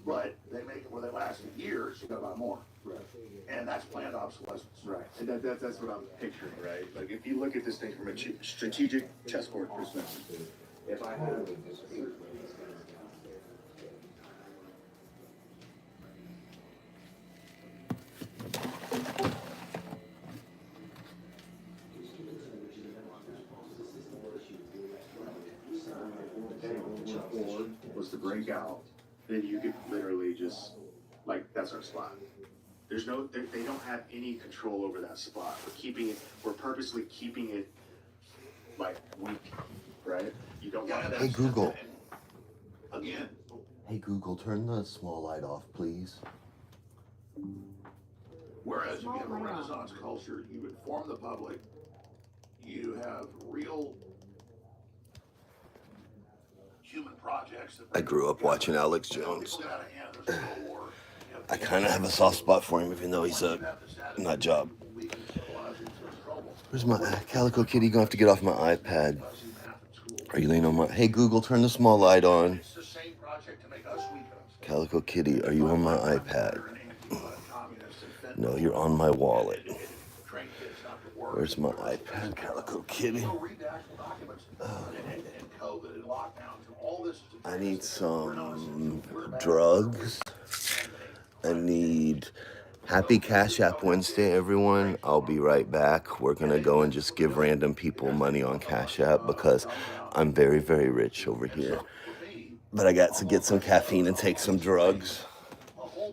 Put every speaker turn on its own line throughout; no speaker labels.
but they make it where they last years. You got to buy more. Right. And that's planned obsolescence.
Right. And that's what I'm picturing, right? Like if you look at this thing from a strategic chessboard perspective, if I have was to break out, then you could literally just, like, that's our spot. There's no, they don't have any control over that spot. We're purposely keeping it, like, weak, right? You don't want
Hey Google.
Again.
Hey Google, turn the small light off, please.
Whereas if you have a Renaissance culture, you inform the public, you have real human projects.
I grew up watching Alex Jones. I kind of have a soft spot for him, even though he's a nut job. Where's my Calico Kitty? Gonna have to get off my iPad. Are you laying on my? Hey Google, turn the small light on. Calico Kitty, are you on my iPad? No, you're on my wallet. Where's my iPad, Calico Kitty? I need some drugs. I need Happy Cash App Wednesday, everyone. I'll be right back. We're going to go and just give random people money on Cash App because I'm very, very rich over here. But I got to get some caffeine and take some drugs.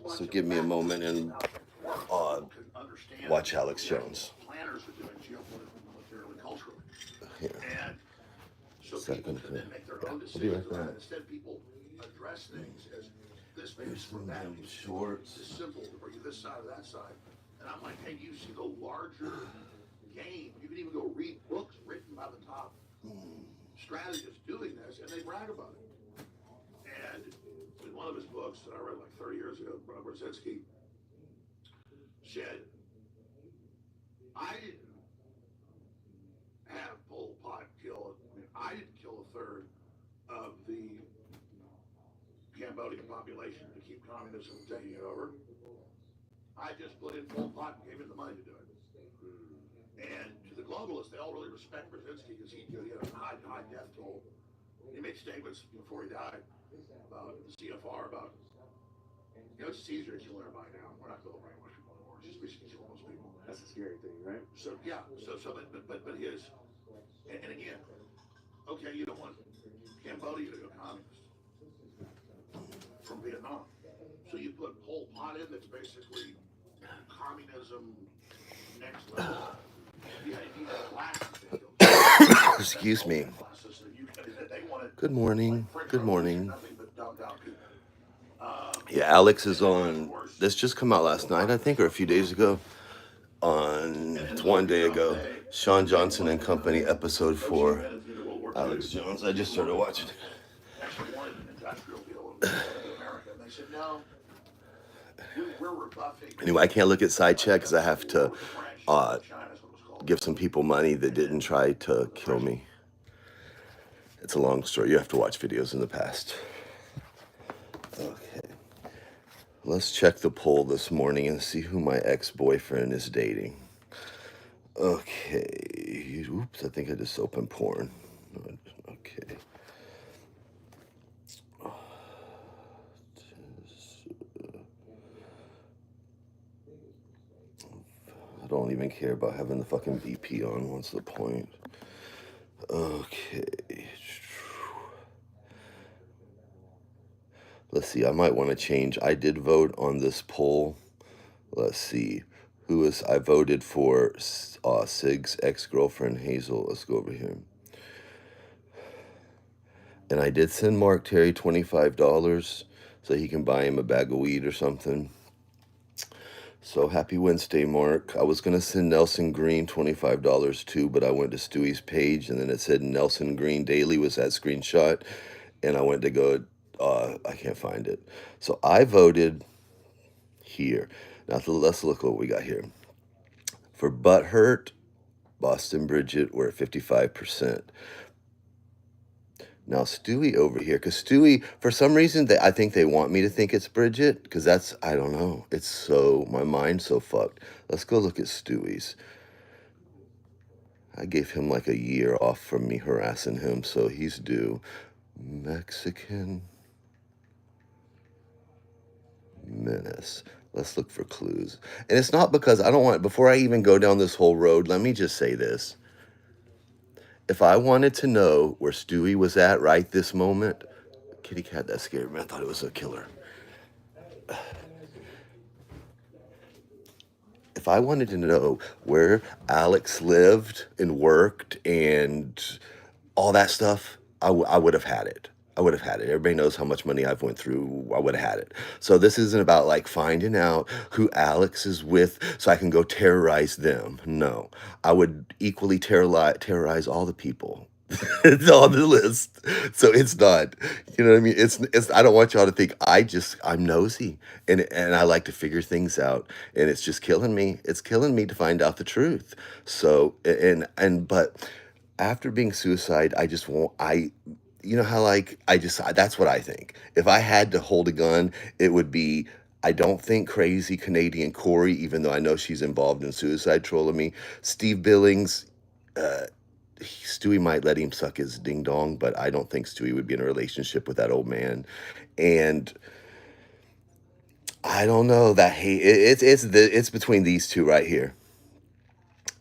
So give me a moment and watch Alex Jones. Here. Is that going to fit? Yeah, I'll be right back. Here's some shorts.
It's simple to bring you this side or that side. And I'm like, hey, you should go larger game. You can even go read books written by the top strategists doing this, and they brag about it. And in one of his books that I read like 30 years ago, Brzezinski said, I didn't have Pol Pot kill. I didn't kill a third of the Cambodian population to keep communism from taking it over. I just put in Pol Pot and gave him the money to do it. And to the globalists, they all really respect Brzezinski because he had a high death toll. He made statements before he died about the CFR, about, it's easier to kill everybody now. We're not going to brainwash people anymore. It's just basically kill most people.
That's a scary thing, right?
So, yeah. But his, and again, okay, you don't want Cambodia to go communist from Vietnam. So you put Pol Pot in, that's basically communism next level.
Excuse me. Good morning. Good morning. Yeah, Alex is on. This just come out last night, I think, or a few days ago. It's one day ago. Sean Johnson and Company, episode 4. Alex Jones. I just started watching it. Anyway, I can't look at side check because I have to give some people money that didn't try to kill me. It's a long story. You have to watch videos in the past. Okay. Let's check the poll this morning and see who my ex-boyfriend is dating. Okay. Oops, I think I just opened porn. Okay. I don't even care about having the fucking VP on. What's the point? Okay. Let's see. I might want to change. I did vote on this poll. Let's see. I voted for Sig's ex-girlfriend, Hazel. Let's go over here. And I did send Mark Terry $25 so he can buy him a bag of weed or something. So happy Wednesday, Mark. I was going to send Nelson Green $25 too, but I went to Stewie's page and then it said Nelson Green Daily was that screenshot. And I went to go, I can't find it. So I voted here. Now let's look what we got here. For Butthurt, Boston Bridget, we're at 55%. Now Stewie over here, because Stewie, for some reason, I think they want me to think it's Bridget, because that's, I don't know. It's so, my mind's so fucked. Let's go look at Stewie's. I gave him like a year off from me harassing him, so he's due. Mexican Menace. Let's look for clues. And it's not because I don't want, before I even go down this whole road, let me just say this. If I wanted to know where Stewie was at right this moment, kitty cat, that scared me. I thought it was a killer. If I wanted to know where Alex lived and worked and all that stuff, I would have had it. I would have had it. Everybody knows how much money I've went through. I would have had it. So this isn't about like finding out who Alex is with so I can go terrorize them. No, I would equally terrorize all the people. It's on the list. So it's not, you know what I mean? It's I don't want y'all to think I'm nosy and I like to figure things out and it's just killing me. It's killing me to find out the truth. So but after being suicide, I just won't you know how like that's what I think. If I had to hold a gun, it would be I don't think crazy Canadian Corey, even though I know she's involved in suicide trolling me. Steve Billings, Stewie might let him suck his ding dong, but I don't think Stewie would be in a relationship with that old man. And I don't know that it's between these two right here,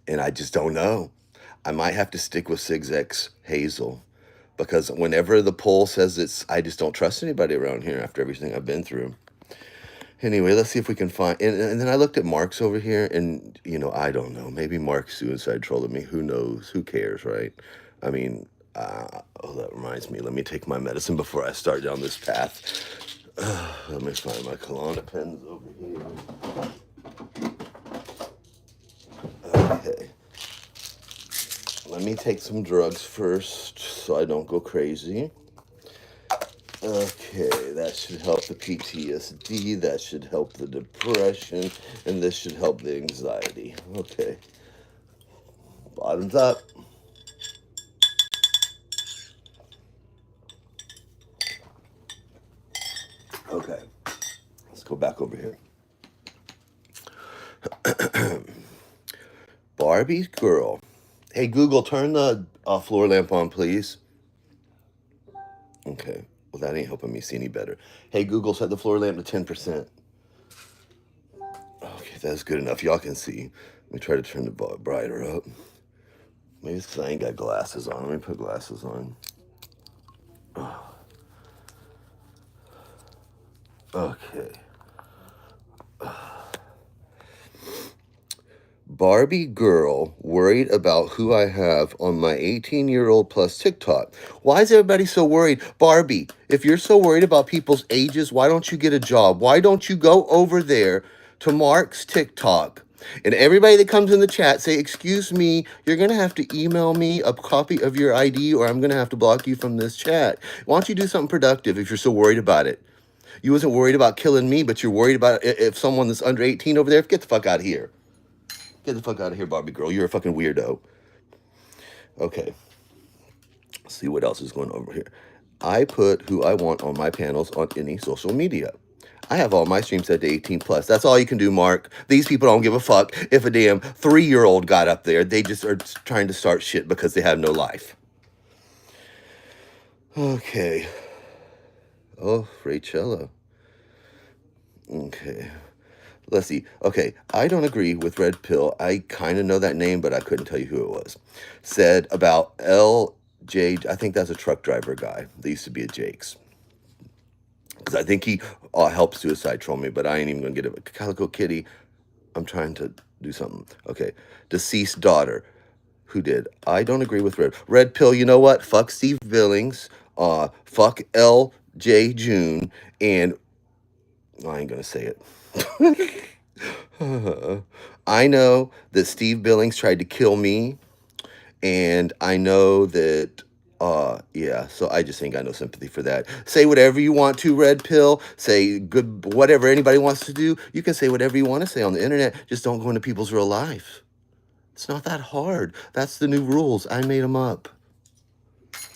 and I just don't know. I might have to stick with Sig's Hazel because whenever the poll says I just don't trust anybody around here after everything I've been through. Anyway, let's see if we can find. And then I looked at Mark's over here, and I don't know. Maybe Mark's suicide trolling me. Who knows? Who cares, right? I mean, oh, that reminds me. Let me take my medicine before I start down this path. Let me find my Kelowna pens over here. Okay. Let me take some drugs first so I don't go crazy. Okay, that should help the PTSD, that should help the depression, and this should help the anxiety. Okay. Bottoms up. Okay. Let's go back over here. Barbie girl. Hey, Google, turn the floor lamp on, please. Okay. Well, that ain't helping me see any better. Hey, Google, set the floor lamp to 10%. Okay, that's good enough. Y'all can see. Let me try to turn the brighter up. Maybe it's because I ain't got glasses on. Let me put glasses on. Okay. Barbie girl worried about who I have on my 18-year-old plus TikTok. Why is everybody so worried? Barbie, if you're so worried about people's ages, why don't you get a job? Why don't you go over there to Mark's TikTok? And everybody that comes in the chat say, excuse me, you're going to have to email me a copy of your ID or I'm going to have to block you from this chat. Why don't you do something productive if you're so worried about it? You wasn't worried about killing me, but you're worried about if someone that's under 18 over there, get the fuck out of here. Get the fuck out of here, Barbie girl. You're a fucking weirdo. Okay. Let's see what else is going on over here. I put who I want on my panels on any social media. I have all my streams set to 18 plus. That's all you can do, Mark. These people don't give a fuck if a damn 3-year-old got up there. They just are trying to start shit because they have no life. Okay. Oh, Rachella. Okay. Let's see. Okay, I don't agree with Red Pill. I kind of know that name, but I couldn't tell you who it was. Said about LJ, I think that's a truck driver guy. They used to be at Jake's. Because I think he helped suicide troll me, but I ain't even going to get it. Calico Kitty, I'm trying to do something. Okay, deceased daughter. Who did? I don't agree with Red Pill. You know what? Fuck Steve Billings. Fuck LJ June. And I ain't going to say it. I know that Steve Billings tried to kill me, and I know that, yeah, so I just ain't got no sympathy for that. Say whatever you want to, Red Pill. Say good, whatever anybody wants to do. You can say whatever you want to say on the internet. Just don't go into people's real life. It's not that hard. That's the new rules. I made them up.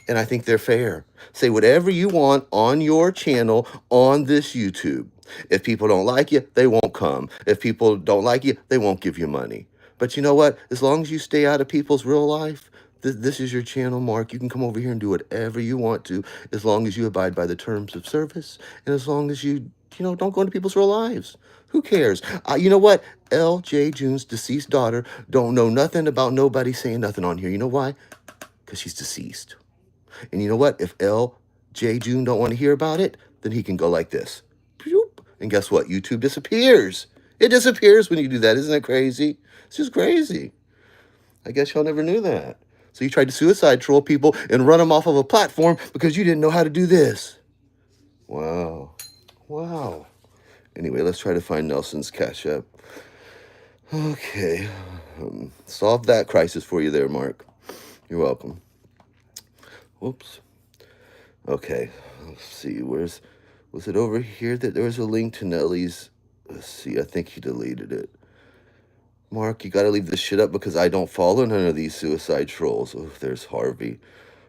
And I think they're fair. Say whatever you want on your channel on this YouTube. If people don't like you, they won't come. If people don't like you, they won't give you money. But you know what? As long as you stay out of people's real life, this is your channel, Mark. You can come over here and do whatever you want to, as long as you abide by the terms of service, and as long as you don't go into people's real lives. Who cares? You know what? L.J. June's deceased daughter don't know nothing about nobody saying nothing on here. You know why? Because she's deceased. And you know what? If L.J. June don't want to hear about it, then he can go like this. Bloop. And guess what? YouTube disappears. It disappears when you do that. Isn't that crazy? It's just crazy. I guess y'all never knew that. So you tried to suicide troll people and run them off of a platform because you didn't know how to do this. Wow. Wow. Anyway, let's try to find Nelson's Cash App. Okay. Solve that crisis for you there, Mark. You're welcome. Whoops. Okay. Let's see. Was it over here that there was a link to Nellie's? Let's see. I think he deleted it. Mark, you got to leave this shit up because I don't follow none of these suicide trolls. Oh, there's Harvey.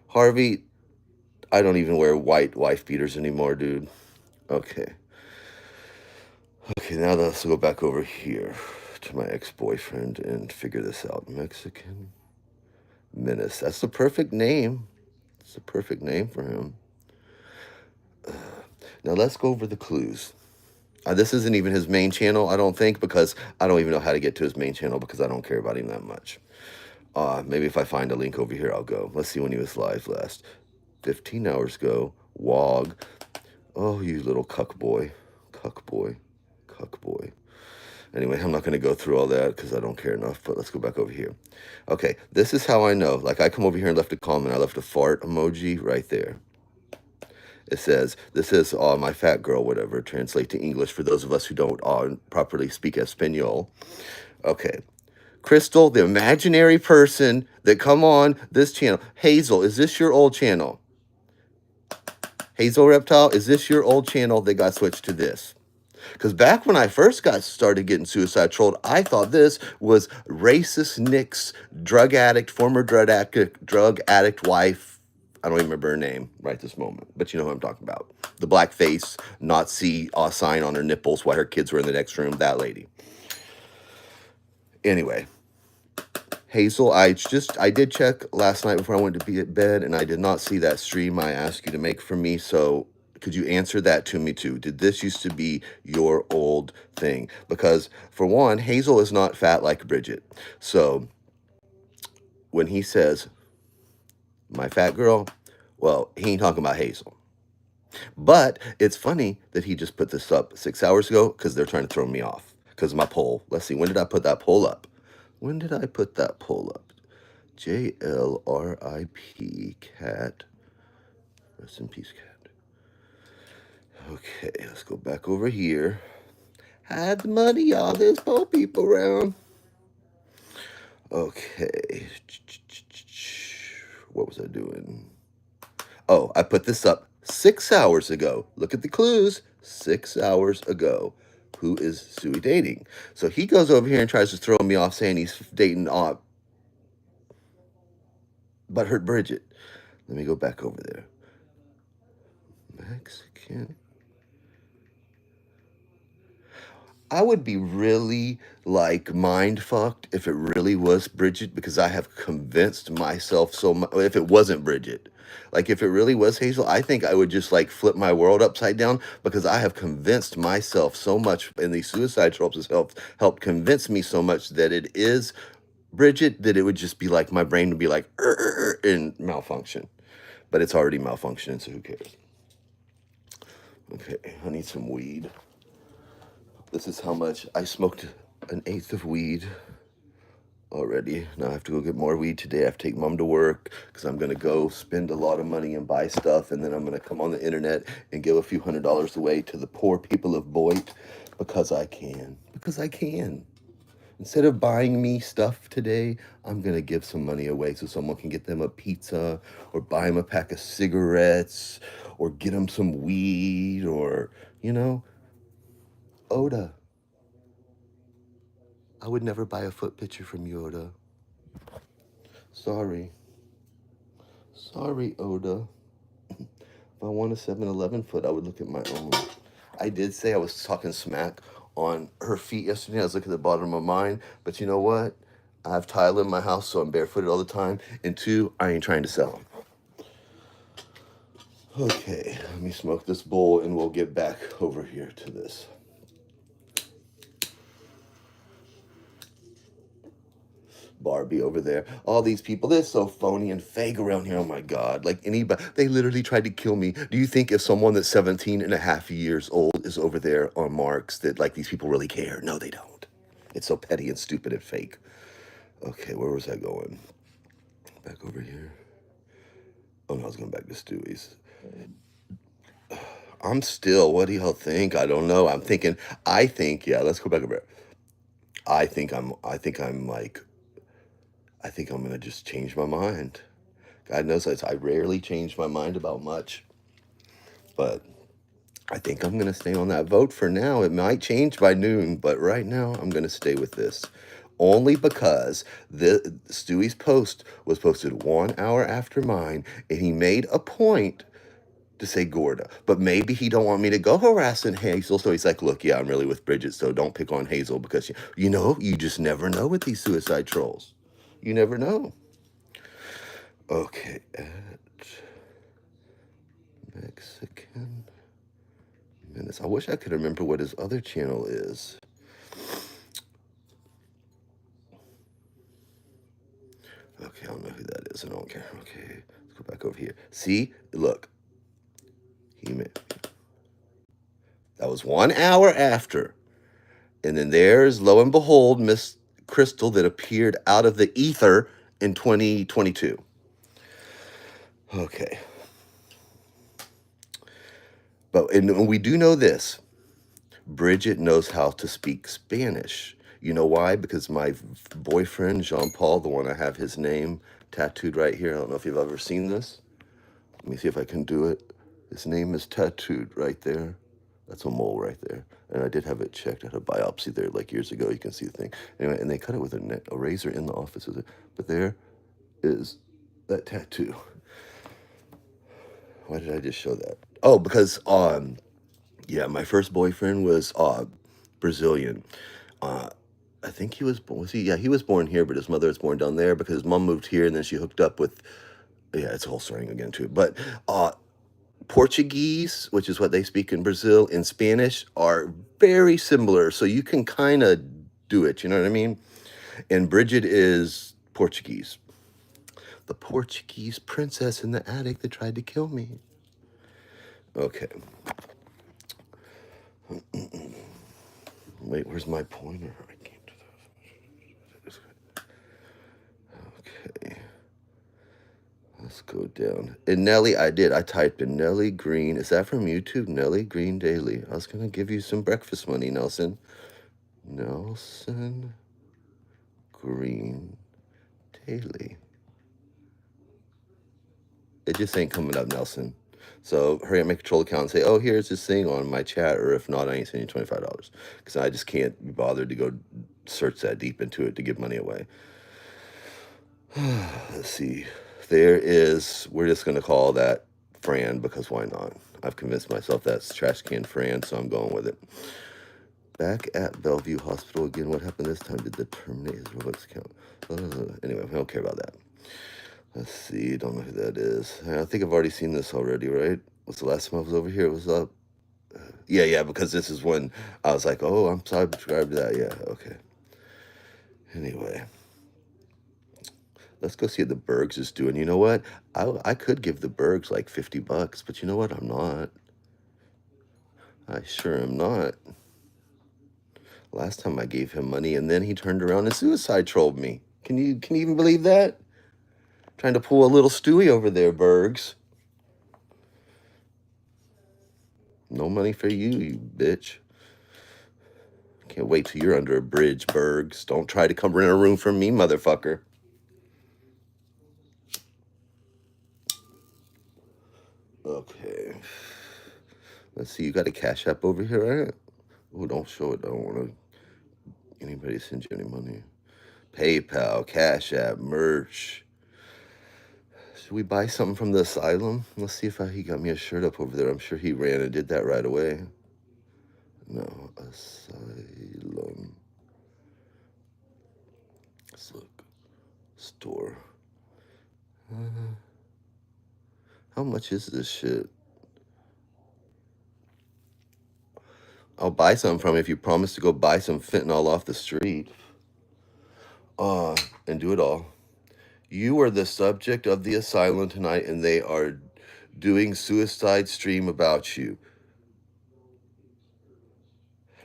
Harvey, I don't even wear white wife beaters anymore, dude. Okay. Okay, now let's go back over here to my ex-boyfriend and figure this out. Mexican Menace. That's the perfect name. It's the perfect name for him. Now let's go over the clues. This isn't even his main channel, I don't think, because I don't even know how to get to his main channel because I don't care about him that much. Maybe if I find a link over here, I'll go. Let's see when he was live last. 15 hours ago. Wog. Oh, you little cuck boy. Cuck boy. Cuck boy. Anyway, I'm not going to go through all that because I don't care enough, but let's go back over here. Okay, this is how I know. Like, I come over here and left a comment. I left a fart emoji right there. It says, this is my fat girl, whatever, translate to English for those of us who don't properly speak Espanol. Okay. Crystal, the imaginary person that come on this channel. Hazel, is this your old channel? Hazel Reptile, is this your old channel that got switched to this? Because back when I first started getting suicide trolled, I thought this was racist Nick's former drug addict wife. I don't even remember her name right this moment, but you know who I'm talking about. The black face, Nazi sign on her nipples while her kids were in the next room, that lady. Anyway, Hazel, I did check last night before I went to bed, and I did not see that stream I asked you to make for me, so could you answer that to me too? Did this used to be your old thing? Because for one, Hazel is not fat like Bridget. So when he says, my fat girl, well, he ain't talking about Hazel. But it's funny that he just put this up 6 hours ago because they're trying to throw me off because of my poll. Let's see, when did I put that poll up? When did I put that poll up? JLRIP cat. Rest in peace, cat. Okay, let's go back over here. Hide the money, y'all. There's poor people around. Okay. What was I doing? Oh, I put this up 6 hours ago. Look at the clues. 6 hours ago. Who is Suey dating? So he goes over here and tries to throw me off saying he's dating Butthurt Bridget. Let me go back over there. Mexican. I would be really mind fucked if it really was Bridget because I have convinced myself so much. If it wasn't Bridget, if it really was Hazel, I think I would just flip my world upside down because I have convinced myself so much, and these suicide tropes has helped convince me so much that it is Bridget that it would just be my brain would be and malfunction, but it's already malfunctioning, so who cares? Okay, I need some weed. This is how much I smoked, an eighth of weed already. Now I have to go get more weed today. I have to take mom to work because I'm going to go spend a lot of money and buy stuff. And then I'm going to come on the internet and give a few $100s away to the poor people of Boyd because I can. Because I can. Instead of buying me stuff today, I'm going to give some money away so someone can get them a pizza or buy them a pack of cigarettes or get them some weed or, Oda. I would never buy a foot picture from you, Oda. Sorry. Sorry, Oda. If I want a 7-Eleven foot, I would look at my own. I did say I was talking smack on her feet yesterday. I was looking at the bottom of mine. But you know what? I have tile in my house, so I'm barefooted all the time. And two, I ain't trying to sell them. Okay, let me smoke this bowl and we'll get back over here to this. Barbie over there. All these people, they're so phony and fake around here. Oh my God. Like anybody, they literally tried to kill me. Do you think if someone that's 17 and a half years old is over there on marks that like these people really care? No, they don't. It's so petty and stupid and fake. Okay, where was I going? Back over here. Oh no, I was going back to Stewie's. I'm still, what do y'all think? I don't know. I think, yeah, let's go back over here. I think I'm gonna just change my mind. God knows I rarely change my mind about much, but I think I'm gonna stay on that vote for now. It might change by noon, but right now I'm gonna stay with this. Only because the Stewie's post was posted 1 hour after mine, and he made a point to say Gorda. But maybe he don't want me to go harassing Hazel, so he's like, look, yeah, I'm really with Bridget, so don't pick on Hazel because you just never know with these suicide trolls. You never know. Okay, at Mexican Minutes. I wish I could remember what his other channel is. Okay, I don't know who that is. I don't care. Okay, let's go back over here. See, look, that was 1 hour after, and then there's lo and behold Miss Crystal that appeared out of the ether in 2022. Okay, and we do know this. Bridget knows how to speak Spanish. You know why? Because my boyfriend, Jean Paul, the one I have his name tattooed right here. I don't know if you've ever seen this. Let me see if I can do it. His name is tattooed right there. That's a mole right there. And I did have it checked. I had a biopsy there like years ago. You can see the thing. Anyway, and they cut it with a razor in the office. But there is that tattoo. Why did I just show that? Oh, because yeah, my first boyfriend was Brazilian. I think he was born. Yeah, he was born here, but his mother was born down there because his mom moved here, and then she hooked up with. Yeah, it's a whole story again too. But Portuguese, which is what they speak in Brazil, and Spanish are very similar, so you can kind of do it. You know what I mean? And Bridget is Portuguese. The Portuguese princess in the attic that tried to kill me. Okay. Wait, where's my pointer? I came to this. Okay. Let's go down. And Nelly, I typed in Nelly Green. Is that from YouTube? Nelly Green Daily. I was going to give you some breakfast money, Nelson. Nelson Green Daily. It just ain't coming up, Nelson. So hurry up, make a troll account and say, oh, here's this thing on my chat. Or if not, I ain't sending you $25. Because I just can't be bothered to go search that deep into it to give money away. Let's see. There is, we're just going to call that Fran because why not? I've convinced myself that's trash can Fran, so I'm going with it. Back at Bellevue Hospital again. What happened this time? Did the terminate his Robux account? Anyway, we don't care about that. Let's see. Don't know who that is. I think I've already seen this already, right? What's the last time I was over here? It was up. Yeah, because this is when I was like, oh, I'm subscribed to that. Yeah, okay. Anyway. Let's go see what the Bergs is doing. You know what? I could give the Bergs like $50, but you know what? I'm not. I sure am not. Last time I gave him money, and then he turned around and suicide trolled me. Can you even believe that? Trying to pull a little Stewie over there, Bergs. No money for you, you bitch. Can't wait till you're under a bridge, Bergs. Don't try to come rent a room from me, motherfucker. Okay. Let's see. You got a Cash App over here, right? Oh, don't show it. I don't want anybody to send you any money. PayPal, Cash App, merch. Should we buy something from the asylum? Let's see if he got me a shirt up over there. I'm sure he ran and did that right away. No, asylum. Let's look. Store. How much is this shit? I'll buy something from you if you promise to go buy some fentanyl off the street. And do it all. You are the subject of the asylum tonight, and they are doing suicide stream about you.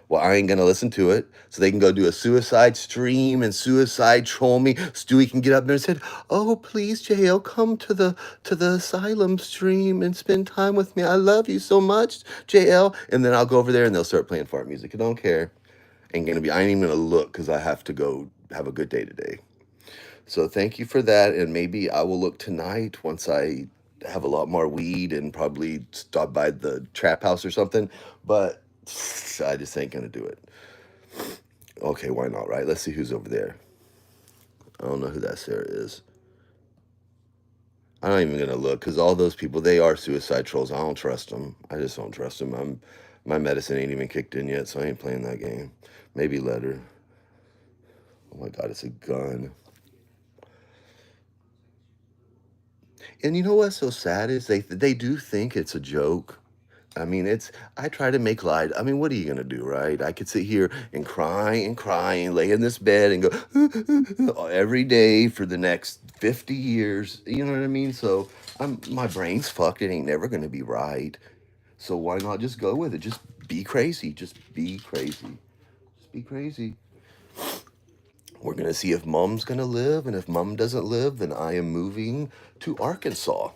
Well, I ain't gonna listen to it, so they can go do a suicide stream and suicide troll me. Stewie can get up there and say, "Oh, please, JL, come to the asylum stream and spend time with me. I love you so much, JL." And then I'll go over there and they'll start playing fart music. I don't care. I ain't even gonna look because I have to go have a good day today. So thank you for that, and maybe I will look tonight once I have a lot more weed and probably stop by the trap house or something. But I just ain't gonna do it. Okay, why not, right? Let's see who's over there. I don't know who that Sarah is. I'm not even gonna look because all those people, they are suicide trolls. I don't trust them. I just don't trust them. My medicine ain't even kicked in yet, so I ain't playing that game. Maybe later. Oh my God, it's a gun. And you know what's so sad is they do think it's a joke. I mean, I try to make light. I mean, what are you going to do, right? I could sit here and cry and lay in this bed and go every day for the next 50 years. You know what I mean? So my brain's fucked. It ain't never going to be right. So why not just go with it? Just be crazy. Just be crazy. Just be crazy. We're going to see if Mom's going to live. And if Mom doesn't live, then I am moving to Arkansas.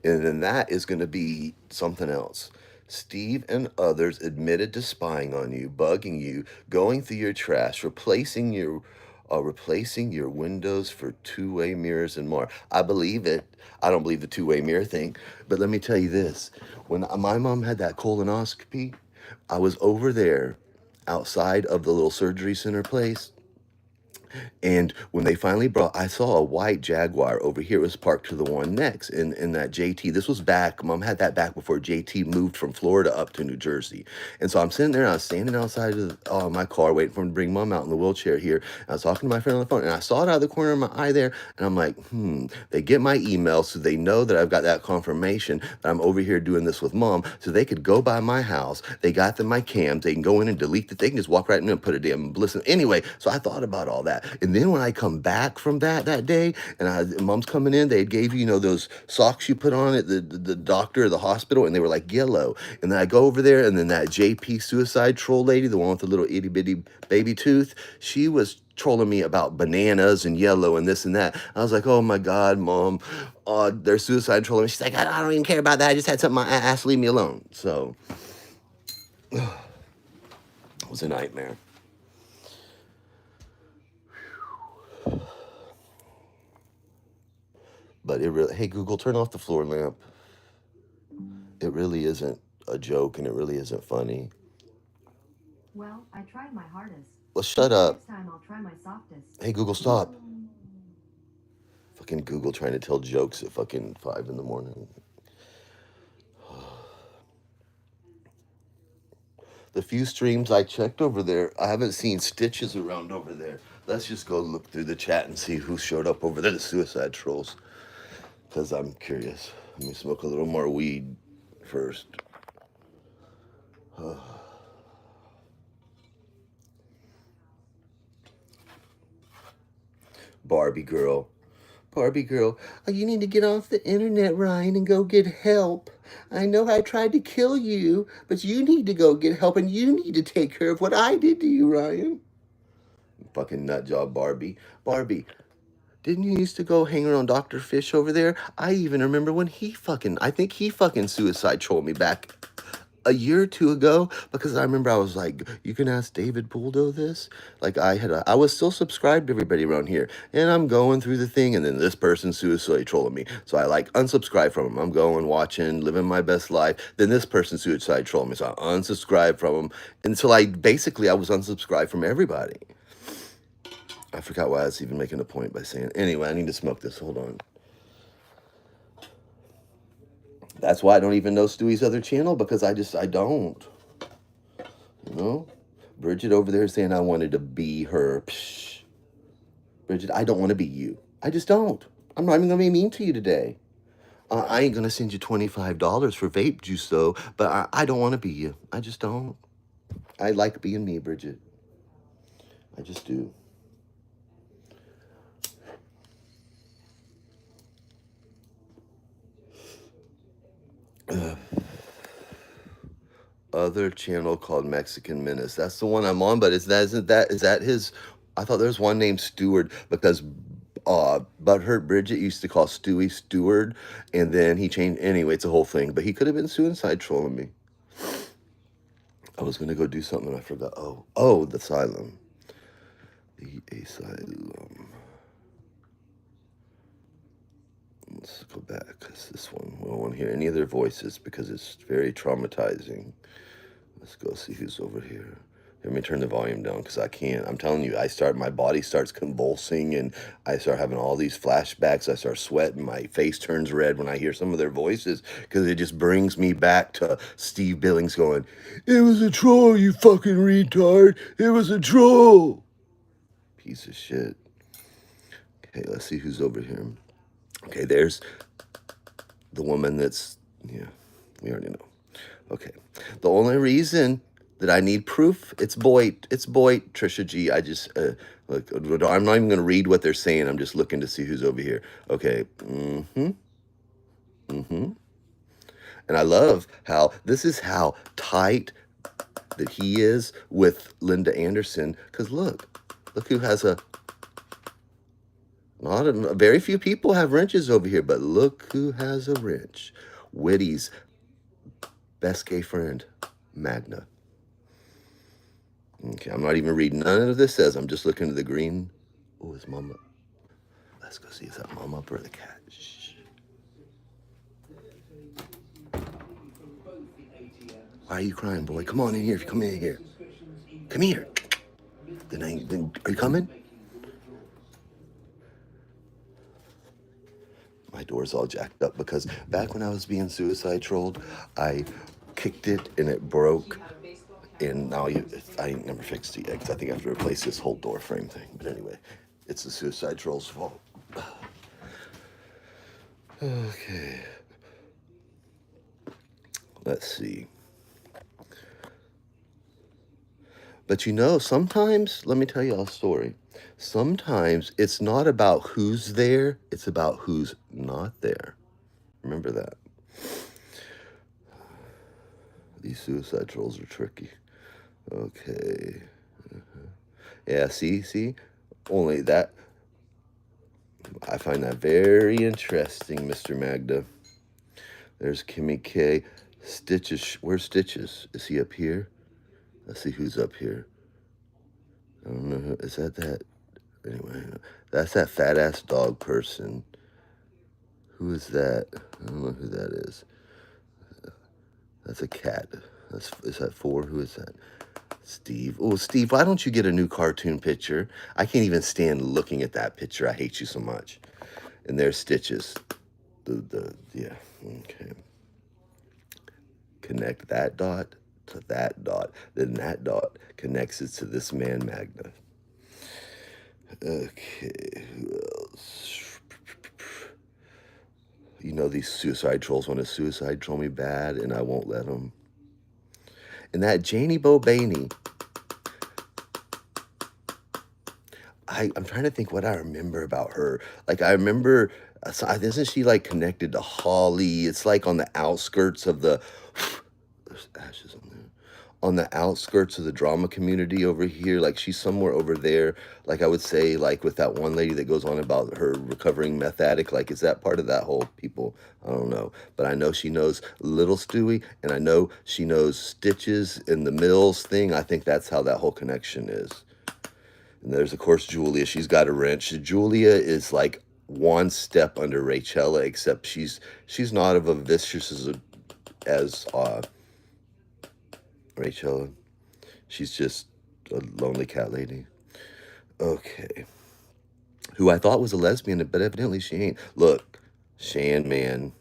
And then that is going to be something else. Steve and others admitted to spying on you, bugging you, going through your trash, replacing your windows for two-way mirrors and more. I believe it. I don't believe the two-way mirror thing. But let me tell you this. When my mom had that colonoscopy, I was over there outside of the little surgery center place. And when they finally I saw a white Jaguar over here. It was parked to the one next in that JT. This was back. Mom had that back before JT moved from Florida up to New Jersey. And so I'm sitting there and I was standing outside of my car waiting for him to bring Mom out in the wheelchair here. And I was talking to my friend on the phone and I saw it out of the corner of my eye there. And I'm like, they get my email so they know that I've got that confirmation that I'm over here doing this with Mom so they could go by my house. They got my cams. They can go in and delete it. They can just walk right in and put a damn listen. Anyway, so I thought about all that. And then when I come back from that day, and Mom's coming in, they gave you, those socks you put on at the doctor or the hospital, and they were like yellow. And then I go over there, and then that JP suicide troll lady, the one with the little itty bitty baby tooth, she was trolling me about bananas and yellow and this and that. I was like, oh my God, Mom, they're suicide trolling me. She's like, I don't even care about that. I just had something in my ass. Leave me alone. So it was a nightmare. But it really, hey Google, turn off the floor lamp. It really isn't a joke and it really isn't funny.
Well, I tried my hardest.
Well, shut up.
Next time I'll try my softest.
Hey Google, stop. Fucking Google trying to tell jokes at fucking 5 in the morning. The few streams I checked over there, I haven't seen Stitches around over there. Let's just go look through the chat and see who showed up over there, the suicide trolls. Because I'm curious. Let me smoke a little more weed first. Barbie girl. Barbie girl, oh, you need to get off the internet, Ryan, and go get help. I know I tried to kill you, but you need to go get help, and you need to take care of what I did to you, Ryan. Fucking nut job, Barbie. Barbie, didn't you used to go hang around Dr. Fish over there? I even remember when I think he fucking suicide trolled me back a year or two ago, because I remember I was like, you can ask David Pouldo this. Like I was still subscribed to everybody around here, and I'm going through the thing, and then this person suicide trolling me. So I unsubscribe from him. I'm going, watching, living my best life. Then this person suicide trolling me. So I unsubscribe from him until I was unsubscribed from everybody. I forgot why I was even making a point by saying. Anyway, I need to smoke this. Hold on. That's why I don't even know Stewie's other channel, because I don't. You know? Bridget over there saying I wanted to be her. Psh. Bridget, I don't want to be you. I just don't. I'm not even going to be mean to you today. I ain't going to send you $25 for vape juice, though, but I don't want to be you. I just don't. I like being me, Bridget. I just do. Other channel called Mexican Menace. That's the one I'm on, but is that his? I thought there was one named Stewart, because Butthurt Bridget used to call Stewie Stewart, and then he changed. Anyway, it's a whole thing. But he could have been suicide trolling me. I was gonna go do something and I forgot. Oh, the asylum. The asylum. Let's go back, because this one, we don't want to hear any of their voices because it's very traumatizing. Let's go see who's over here. Let me turn the volume down, because I can't. I'm telling you, my body starts convulsing, and I start having all these flashbacks. I start sweating. My face turns red when I hear some of their voices, because it just brings me back to Steve Billings going, "It was a troll, you fucking retard. It was a troll." Piece of shit. Okay, let's see who's over here. Okay, there's the woman that's, yeah, we already know. Okay, the only reason that I need proof, it's Boyd, Trisha G. I just, look, I'm not even going to read what they're saying. I'm just looking to see who's over here. Okay, and I love how, this is how tight that he is with Linda Anderson, because look who has very few people have wrenches over here, but look who has a wrench. Whitty's best gay friend, Magna. Okay, I'm not even reading none of this says. I'm just looking at the green. Oh, is Mama? Let's go see. Is that Mama up or the cat? Shh. Why are you crying, boy? Come on in here. Come in here. Come here. Then are you coming? My door's all jacked up because back when I was being suicide trolled, I kicked it and it broke. And now I ain't never fixed it yet, because I think I have to replace this whole door frame thing. But anyway, it's the suicide troll's fault. Okay. Let's see. But sometimes, let me tell you a story. Sometimes it's not about who's there, it's about who's not there. Remember that. These suicide trolls are tricky. Okay. Yeah, see? Only that. I find that very interesting, Mr. Magda. There's Kimmy K. Stitches. Where's Stitches? Is he up here? Let's see who's up here. I don't know. Is that? Anyway, that's that fat-ass dog person. Who is that? I don't know who that is. That's a cat. Is that 4? Who is that? Steve. Oh, Steve, why don't you get a new cartoon picture? I can't even stand looking at that picture. I hate you so much. And there's Stitches. Yeah, okay. Connect that dot to that dot. Then that dot connects it to this man, Magna. Okay, who else? These suicide trolls want to suicide troll me bad, and I won't let them. And that Janie Bobaney, I'm trying to think what I remember about her. Like, I remember, isn't she like connected to Holly? It's like on the outskirts of the, there's ashes on there. On the outskirts of the drama community over here. Like, she's somewhere over there. Like, I would say, like, with that one lady that goes on about her recovering meth addict. Like, is that part of that whole people? I don't know. But I know she knows Little Stewie, and I know she knows Stitches in the Mills thing. I think that's how that whole connection is. And there's, of course, Julia. She's got a wrench. Julia is like one step under Rachella, except she's not of a vicious as Rachella. She's just a lonely cat lady. Okay. Who I thought was a lesbian, but evidently she ain't. Look, Shan Man.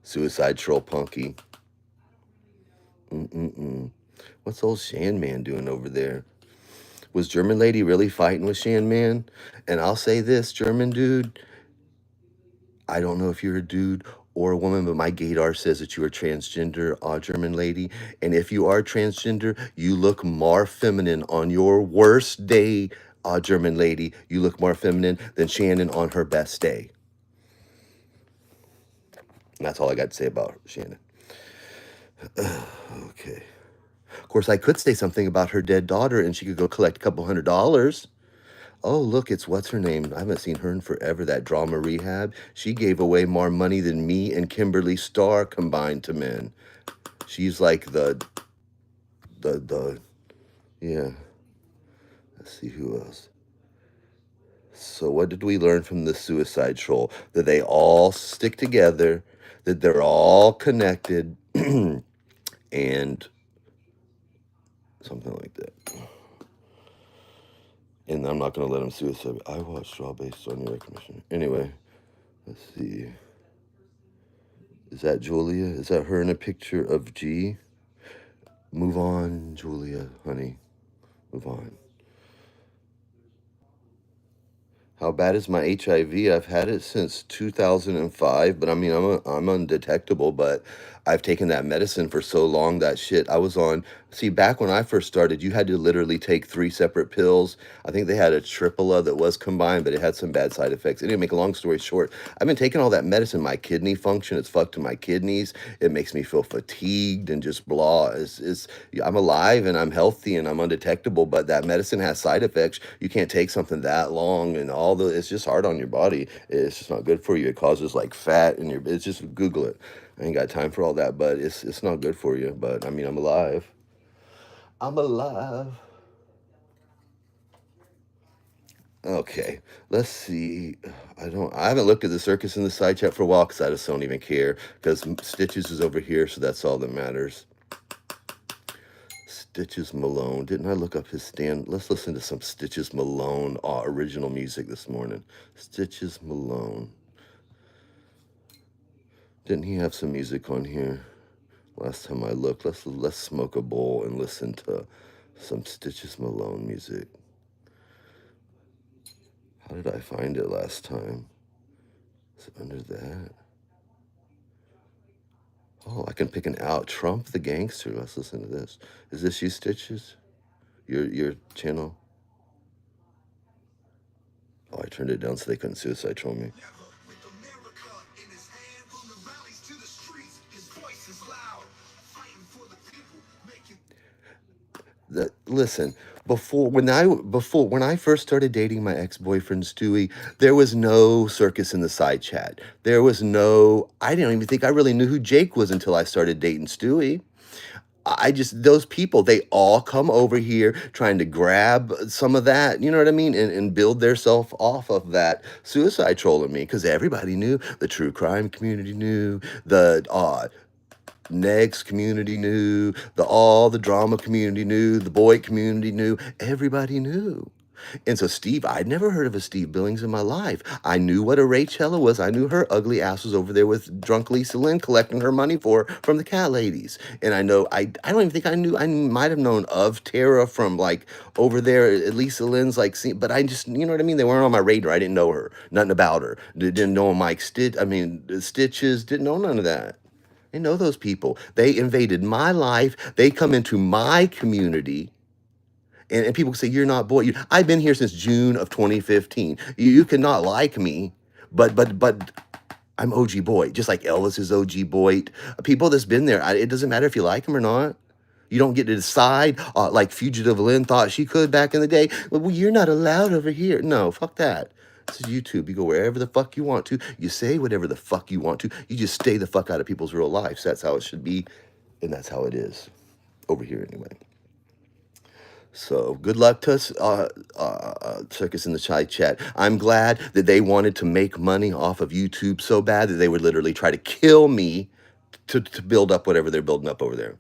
Suicide troll punky. Mm-mm-mm. What's old Shan Man doing over there? Was German lady really fighting with Shan Man? And I'll say this, German dude, I don't know if you're a dude or a woman, but my gaydar says that you are transgender, German lady. And if you are transgender, you look more feminine on your worst day, German lady. You look more feminine than Shannon on her best day. And that's all I got to say about Shannon. Okay. Of course, I could say something about her dead daughter and she could go collect a couple $100. Oh, look, it's what's her name? I haven't seen her in forever, that drama rehab. She gave away more money than me and Kimberly Starr combined to men. She's like the, yeah. Let's see who else. So what did we learn from the suicide troll? That they all stick together, that they're all connected, and something like that. And I'm not going to let him suicide. I watched Raw based on your recognition. Anyway, let's see. Is that Julia? Is that her in a picture of G? Move on, Julia, honey. Move on. How bad is my HIV? I've had it since 2005, but I mean, I'm undetectable, but I've taken that medicine for so long, that shit. I was on, see, back when I first started, you had to literally take 3 separate pills. I think they had a tripla that was combined, but it had some bad side effects. Anyway, make a long story short, I've been taking all that medicine. My kidney function, it's fucked to my kidneys. It makes me feel fatigued and just blah. I'm alive and I'm healthy and I'm undetectable, but that medicine has side effects. You can't take something that long and it's just hard on your body. It's just not good for you. It causes like fat in it's just Google it. I ain't got time for all that, but it's not good for you. But I mean, I'm alive. I'm alive. Okay, let's see. I haven't looked at the circus in the side chat for a while because I just don't even care because Stitches is over here, so that's all that matters. Stitches Malone. Didn't I look up his stand? Let's listen to some Stitches Malone original music this morning. Stitches Malone. Didn't he have some music on here? Last time I looked. Let's smoke a bowl and listen to some Stitches Malone music. How did I find it last time? Is it under that? Oh, I can pick an out. Trump the Gangster. Let's listen to this. Is this you, Stitches? Your channel? Oh, I turned it down so they couldn't suicide troll me. Listen, when I first started dating my ex-boyfriend Stewie, there was no circus in the side chat. There was no. I didn't even think I really knew who Jake was until I started dating Stewie. Those people, they all come over here trying to grab some of that, you know what I mean, and build their self off of that suicide trolling me, because everybody knew, the true crime community knew, the Next community knew, all the drama community knew, the boy community knew, everybody knew. And so Steve, I'd never heard of a Steve Billings in my life. I knew what a Rachella was. I knew her ugly ass was over there with drunk Lisa Lynn collecting her money from the cat ladies. And I know, I don't even think I knew, I might have known of Tara from like over there at Lisa Lynn's like, but I just, you know what I mean? They weren't on my radar. I didn't know her, nothing about her. Didn't know Mike Stitches, didn't know none of that. I know those people. They invaded my life. They come into my community. And people say, you're not boy. I've been here since June of 2015. You cannot like me, but I'm OG boy, just like Elvis is OG boy. People that's been there, it doesn't matter if you like them or not. You don't get to decide, like Fugitive Lynn thought she could back in the day. Well, you're not allowed over here. No, fuck that. This is YouTube. You go wherever the fuck you want to. You say whatever the fuck you want to. You just stay the fuck out of people's real lives. That's how it should be, and that's how it is over here anyway. So good luck to us, Circus in the Chai Chat. I'm glad that they wanted to make money off of YouTube so bad that they would literally try to kill me to build up whatever they're building up over there.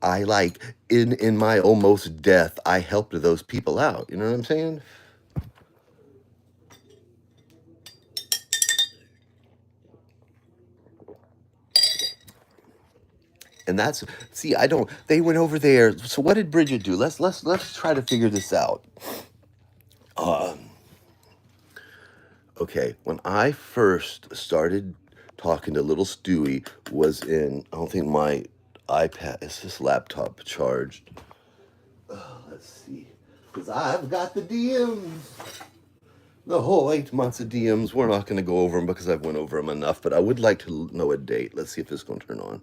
I in my almost death, I helped those people out. You know what I'm saying? And that's, see, I don't, they went over there. So what did Bridget do? Let's try to figure this out. Okay, when I first started talking to little Stewie was in, I don't think my iPad, is this laptop charged? Let's see. Because I've got the DMs. The whole 8 months of DMs. We're not going to go over them because I've went over them enough, but I would like to know a date. Let's see if this is going to turn on.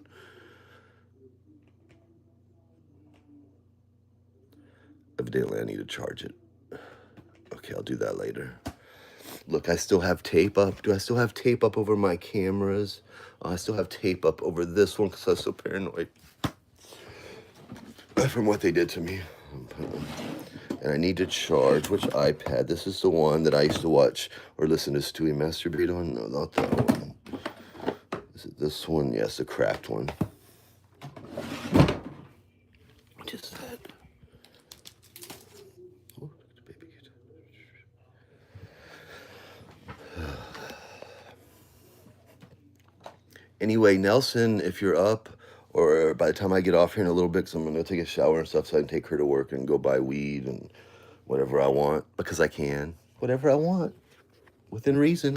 Evidently, I need to charge it. Okay, I'll do that later. Look, I still have tape up. Do I still have tape up over my cameras? I still have tape up over this one because I was so paranoid from what they did to me. And I need to charge, which iPad? This is the one that I used to watch or listen to Stewie masturbate on. No, not that one. Is it this one? Yes, the cracked one. What is that? Oh, the baby kid. Anyway, Nelson, if you're up, or by the time I get off here in a little bit, because I'm going to take a shower and stuff so I can take her to work and go buy weed and whatever I want, because I can. Whatever I want, within reason.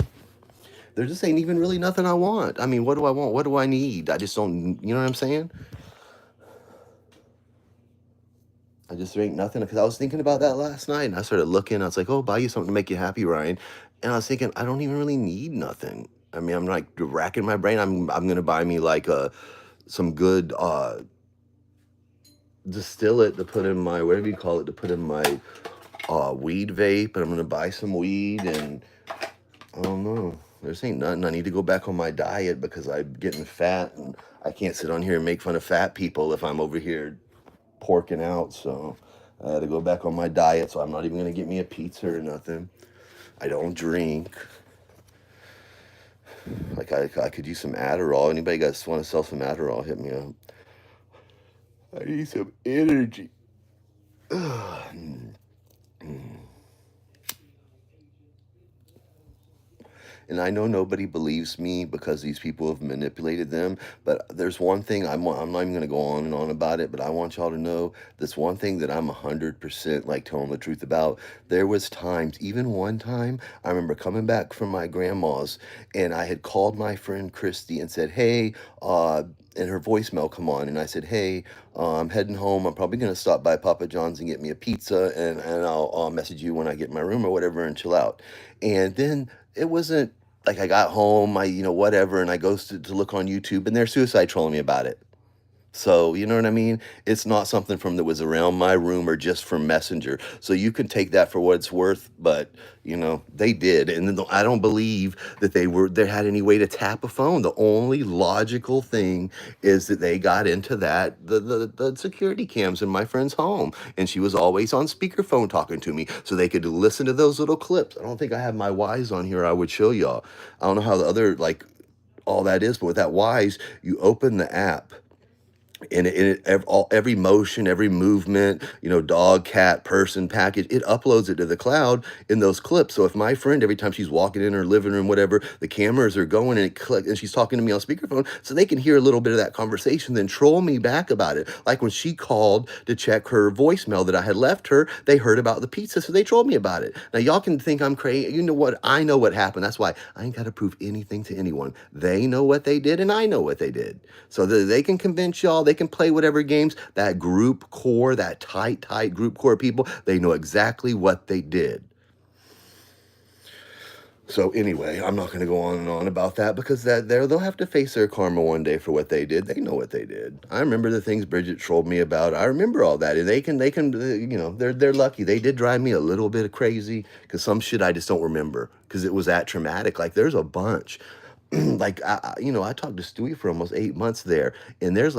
There just ain't even really nothing I want. I mean, what do I want? What do I need? I just don't, you know what I'm saying? There ain't nothing, because I was thinking about that last night, and I started looking. I was like, oh, buy you something to make you happy, Ryan. And I was thinking, I don't even really need nothing. I mean, I'm like racking my brain. I'm gonna buy me like some good distillate to put in my, whatever you call it, to put in my weed vape, and I'm gonna buy some weed, and I don't know. There's ain't nothing. I need to go back on my diet because I'm getting fat, and I can't sit on here and make fun of fat people if I'm over here porking out. So I had to go back on my diet. So I'm not even gonna get me a pizza or nothing. I don't drink. Like I could use some Adderall. Anybody guys want to sell some Adderall? Hit me up. I need some energy. And I know nobody believes me because these people have manipulated them. But there's one thing, I'm not even going to go on and on about it, but I want y'all to know this one thing that I'm 100% like telling the truth about. There was times, even one time, I remember coming back from my grandma's, and I had called my friend Christy and said, hey, and her voicemail come on, and I said, hey, I'm heading home. I'm probably going to stop by Papa John's and get me a pizza, and I'll message you when I get in my room or whatever and chill out. And then it wasn't like I got home, whatever, and I go to look on YouTube, and they're suicide trolling me about it. So, you know what I mean? It's not something from that was around my room or just from Messenger. So you can take that for what it's worth, but they did. And then I don't believe that they had any way to tap a phone. The only logical thing is that they got into the security cams in my friend's home, and she was always on speakerphone talking to me so they could listen to those little clips. I don't think I have my Wise on here. I would show y'all. I don't know how the other, all that is, but with that Wise, you open the app, and every motion, every movement, dog, cat, person, package, it uploads it to the cloud in those clips. So if my friend, every time she's walking in her living room, whatever, the cameras are going and she's talking to me on speakerphone, so they can hear a little bit of that conversation, then troll me back about it. Like when she called to check her voicemail that I had left her, they heard about the pizza, so they trolled me about it. Now y'all can think I'm crazy. You know what? I know what happened. That's why I ain't got to prove anything to anyone. They know what they did, and I know what they did. So they can convince y'all. They can play whatever games. That group core, that tight group core of people, they know exactly what they did. So anyway, I'm not going to go on and on about that because they'll have to face their karma one day for what they did. They know what they did. I remember the things Bridget trolled me about. I remember all that, and they can they're lucky. They did drive me a little bit crazy because some shit I just don't remember because it was that traumatic. Like there's a bunch. I talked to Stewie for almost 8 months there, and there's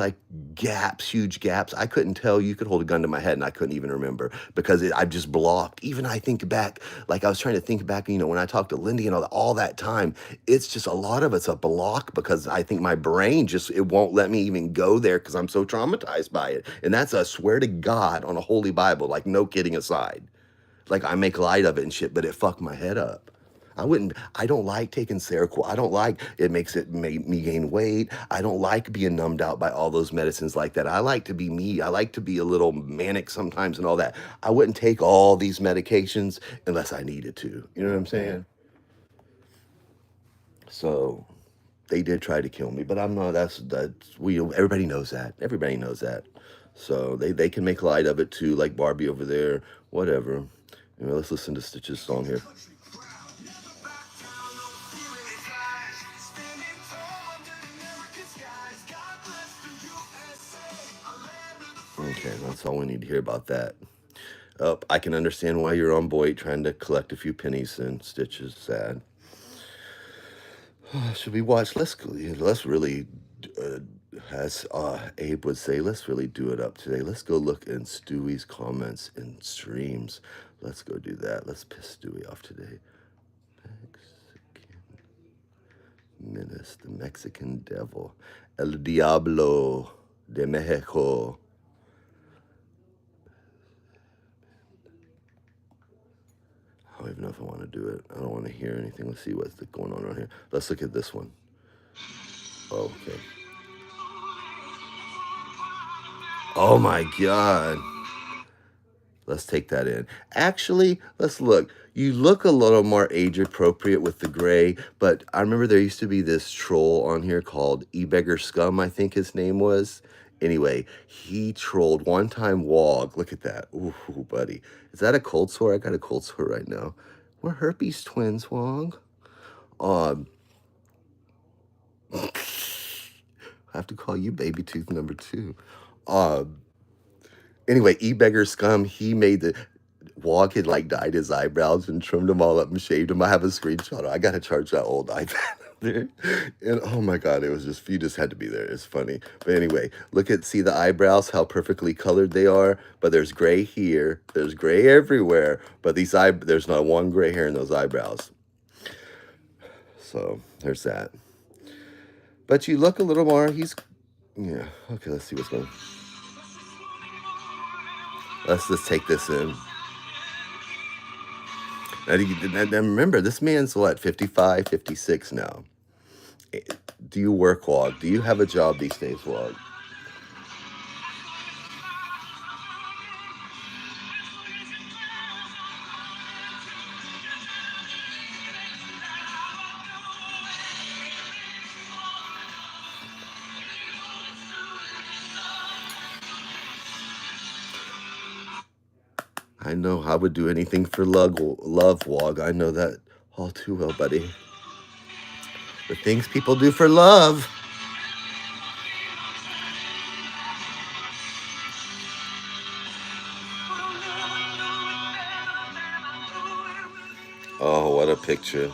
gaps, huge gaps. I couldn't tell. You could hold a gun to my head, and I couldn't even remember because I just blocked. Even I think back, I was trying to think back, when I talked to Lindy and all that time, it's just a lot of it's a block because I think my brain it won't let me even go there because I'm so traumatized by it. And that's a swear to God on a holy Bible, no kidding aside. I make light of it and shit, but it fucked my head up. I don't like taking Seroquel. I don't like, it makes it make me gain weight. I don't like being numbed out by all those medicines like that. I like to be me. I like to be a little manic sometimes and all that. I wouldn't take all these medications unless I needed to. You know what I'm saying? So they did try to kill me, but I'm not, that's, everybody knows that. Everybody knows that. So they can make light of it too, like Barbie over there, whatever. Let's listen to Stitch's song here. Okay, that's all we need to hear about that. Oh, I can understand why you're on Boyd trying to collect a few pennies and Stitches. Sad. Should we watch? Let's really, as Abe would say, let's really do it up today. Let's go look in Stewie's comments and streams. Let's go do that. Let's piss Stewie off today. Mexican Menace, the Mexican Devil, El Diablo de Mexico. I don't even know if I want to do it. I don't want to hear anything. Let's see what's going on around here. Let's look at this one. Oh, okay. Oh my God. Let's take that in. Actually, let's look. You look a little more age appropriate with the gray, but I remember there used to be this troll on here called E-Beggar Scum, I think his name was. Anyway, he trolled one time Wog. Look at that. Ooh, buddy. Is that a cold sore? I got a cold sore right now. We're herpes twins, Wog. I have to call you baby tooth number 2. Anyway, E-Beggar Scum, he made the Wog had like dyed his eyebrows and trimmed them all up and shaved them. I have a screenshot. I gotta charge that old iPad there. And oh my God, it was just, you just had to be there. It's funny. But anyway, see the eyebrows, how perfectly colored they are. But there's gray here, there's gray everywhere. But there's not one gray hair in those eyebrows. So there's that. But you look a little more, yeah. Okay, let's see what's going on. Let's just take this in. And remember, this man's what, 55, 56 now. Do you work, Wog? Do you have a job these days, Wog? I know I would do anything for love, Wog. I know that all too well, buddy. The things people do for love. Oh, what a picture.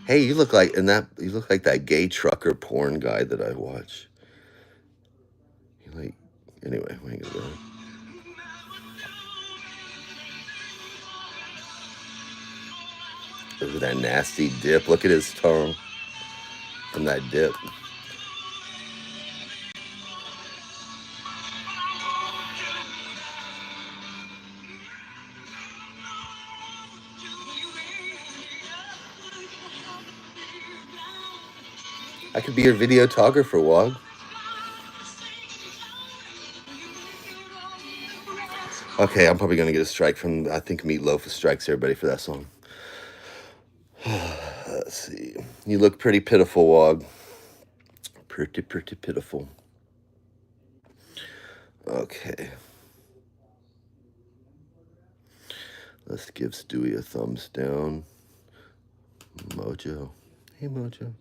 Hey, you look like that gay trucker porn guy that I watch. Anyway, we ain't gonna go. Look at that nasty dip. Look at his tongue from that dip. I could be your videographer, Wog. Okay, I'm probably gonna get a strike from, I think Meatloaf strikes everybody for that song. Let's see. You look pretty pitiful, Wog. Pretty pitiful. Okay. Let's give Stewie a thumbs down. Mojo. Hey, Mojo.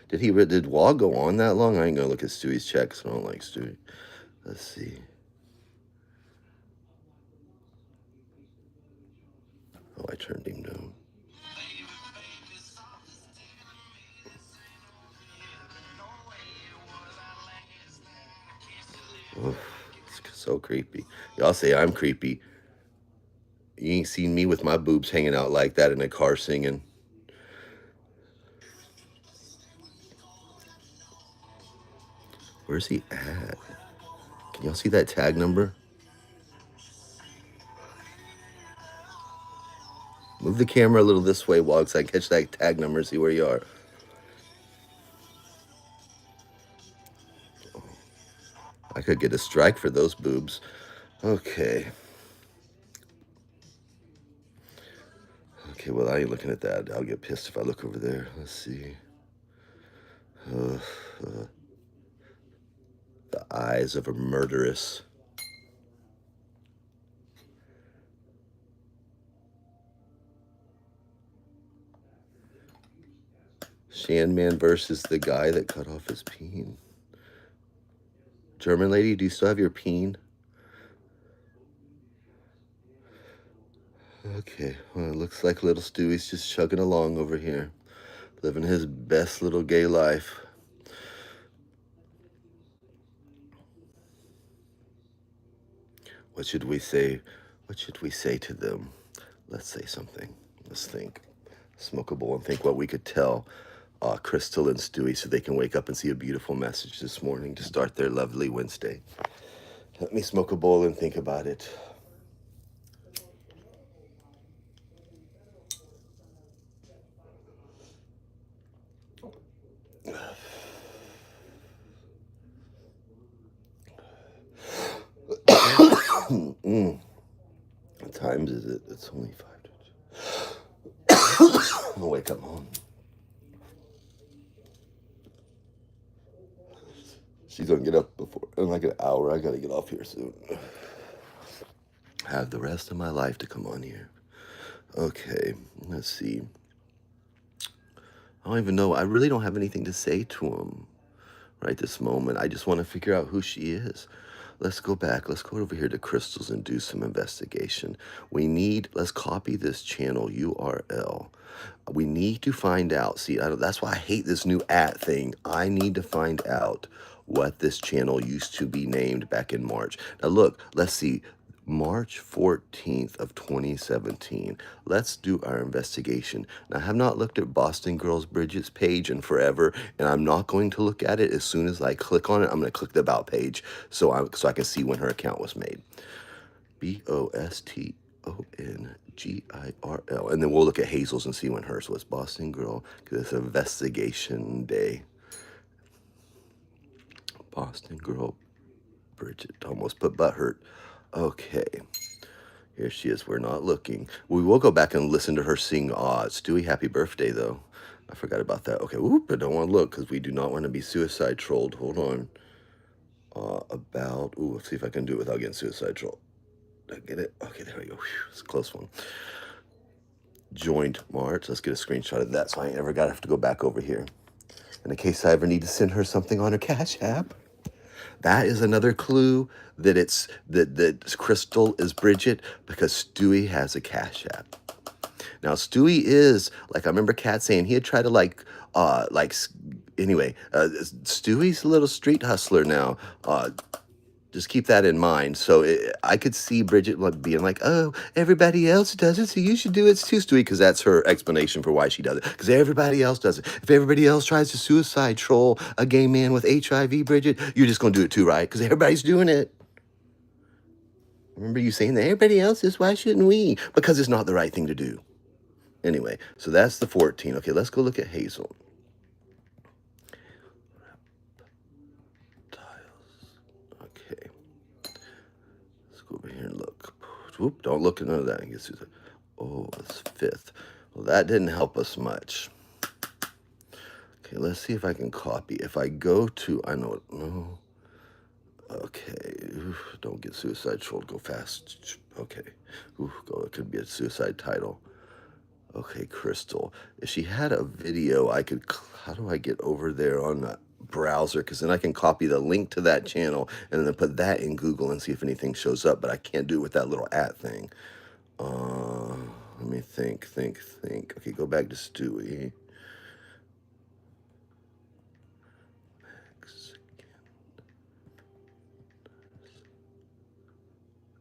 Did Wog go on that long? I ain't gonna look at Stewie's checks. I don't like Stewie. Let's see. Oh, I turned him down. Oh, it's so creepy. Y'all say I'm creepy. You ain't seen me with my boobs hanging out like that in a car singing. Where's he at? Can y'all see that tag number? Move the camera a little this way, Wog, so I can catch that tag number and see where you are. I could get a strike for those boobs. Okay. Okay, well, I ain't looking at that. I'll get pissed if I look over there. Let's see. Uh, the eyes of a murderess. Shanman versus the guy that cut off his peen. German lady, do you still have your peen? Okay, well, it looks like little Stewie's just chugging along over here, living his best little gay life. What should we say? What should we say to them? Let's say something. Let's think. Smoke a bowl and think what we could tell Crystal and Stewie so they can wake up and see a beautiful message this morning to start their lovely Wednesday. Let me smoke a bowl and think about it. What times is it? It's only 5. I'm gonna wake up home. She's gonna get up before in like an hour. I gotta get off here soon. Have the rest of my life to come on here. Okay, let's see. I don't even know. I really don't have anything to say to him right this moment. I just want to figure out who she is. Let's go back. Let's go over here to Crystals and do some investigation. Let's copy this channel URL. We need to find out. See, that's why I hate this new @ thing. I need to find out what this channel used to be named back in March. Now look, let's see. March 14th of 2017. Let's do our investigation. Now, I have not looked at Boston Girls Bridget's page in forever, and I'm not going to look at it as soon as I click on it. I'm going to click the About page so I can see when her account was made. BOSTONGIRL. And then we'll look at Hazel's and see when hers was. Boston Girl, because it's investigation day. Boston Girl Bridget. Almost put butthurt. Okay. Here she is. We're not looking. We will go back and listen to her sing Stewie Happy Birthday, though. I forgot about that. Okay. Whoop. I don't want to look because we do not want to be suicide trolled. Hold on. Let's see if I can do it without getting suicide trolled. Did I get it? Okay, there we go. Whew, it's a close one. Joined March. Let's get a screenshot of that so I ain't ever got to have to go back over here. In case I ever need to send her something on her Cash App. That is another clue that Crystal is Bridget because Stewie has a Cash App. Now Stewie is like I remember Kat saying he had tried to Stewie's a little street hustler now. Just keep that in mind. So I could see Bridget being like, oh, everybody else does it, so you should do it too, Stewie, because that's her explanation for why she does it. Because everybody else does it. If everybody else tries to suicide troll a gay man with HIV, Bridget, you're just going to do it too, right? Because everybody's doing it. Remember you saying that everybody else is, why shouldn't we? Because it's not the right thing to do. Anyway, so that's the 14. Okay, let's go look at Hazel. Okay. Let's go over here and look. Whoop, don't look at none of that. I guess it's 5th. Well, that didn't help us much. Okay, let's see if I can copy. If I go to, no. Okay, don't get suicide trolled. Go fast. Okay, it could be a suicide title. Okay, Crystal. If she had a video, how do I get over there on the browser? Because then I can copy the link to that channel and then put that in Google and see if anything shows up. But I can't do it with that little @ thing. Let me think. Okay, go back to Stewie.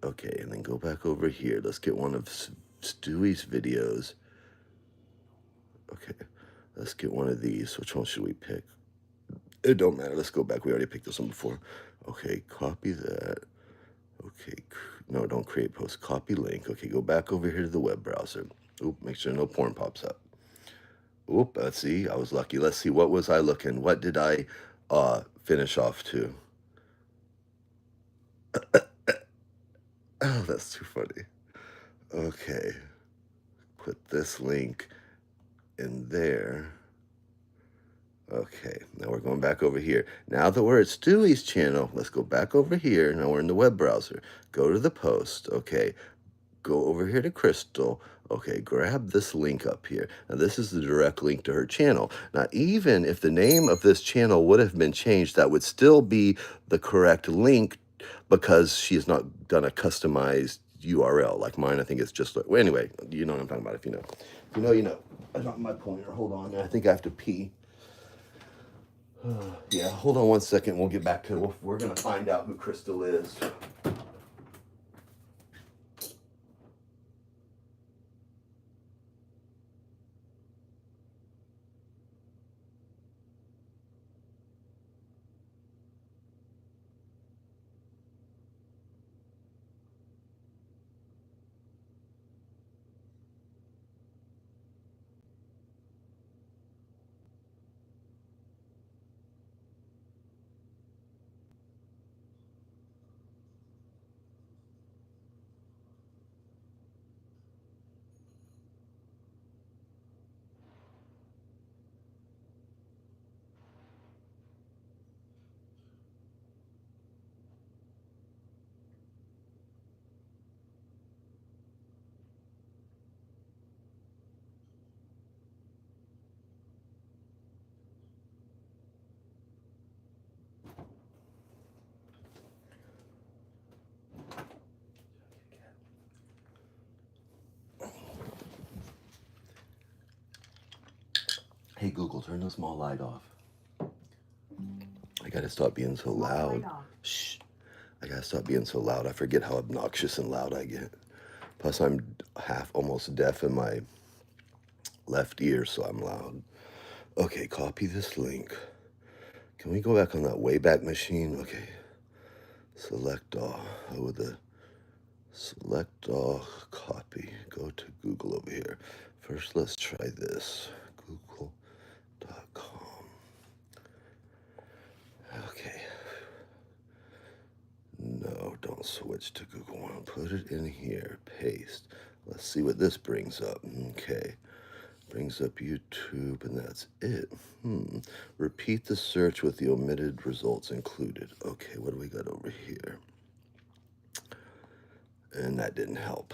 Okay, and then go back over here. Let's get one of Stewie's videos. Okay, let's get one of these. Which one should we pick? It don't matter. Let's go back. We already picked this one before. Okay, copy that. Okay, no, don't create post. Copy link. Okay, go back over here to the web browser. Oop, make sure no porn pops up. Oop, let's see. I was lucky. Let's see. What was I looking? What did I finish off to? Oh, that's too funny. Okay. Put this link in there. Okay, now we're going back over here. Now that we're at Stewie's channel, let's go back over here. Now we're in the web browser. Go to the post. Okay, go over here to Crystal. Okay, grab this link up here. Now this is the direct link to her channel. Now even if the name of this channel would have been changed, that would still be the correct link because she has not done a customized URL like mine. I think it's just like, well, anyway, you know what I'm talking about. If you know. If you know, you know. I dropped my pointer. Hold on. I think I have to pee. Yeah, hold on one second. We'll get back to, we're going to find out who Crystal is. Hey Google, turn the small light off. I gotta stop being so loud. Shh. I gotta stop being so loud. I forget how obnoxious and loud I get. Plus I'm almost deaf in my left ear, so I'm loud. Okay, copy this link. Can we go back on that Wayback Machine? Okay. Select all. With the select all, copy. Go to Google over here. First, let's try this. Google.com. Okay. No, don't switch to Google One. Put it in here. Paste. Let's see what this brings up. Okay. Brings up YouTube, and that's it. Repeat the search with the omitted results included. Okay, what do we got over here? And that didn't help.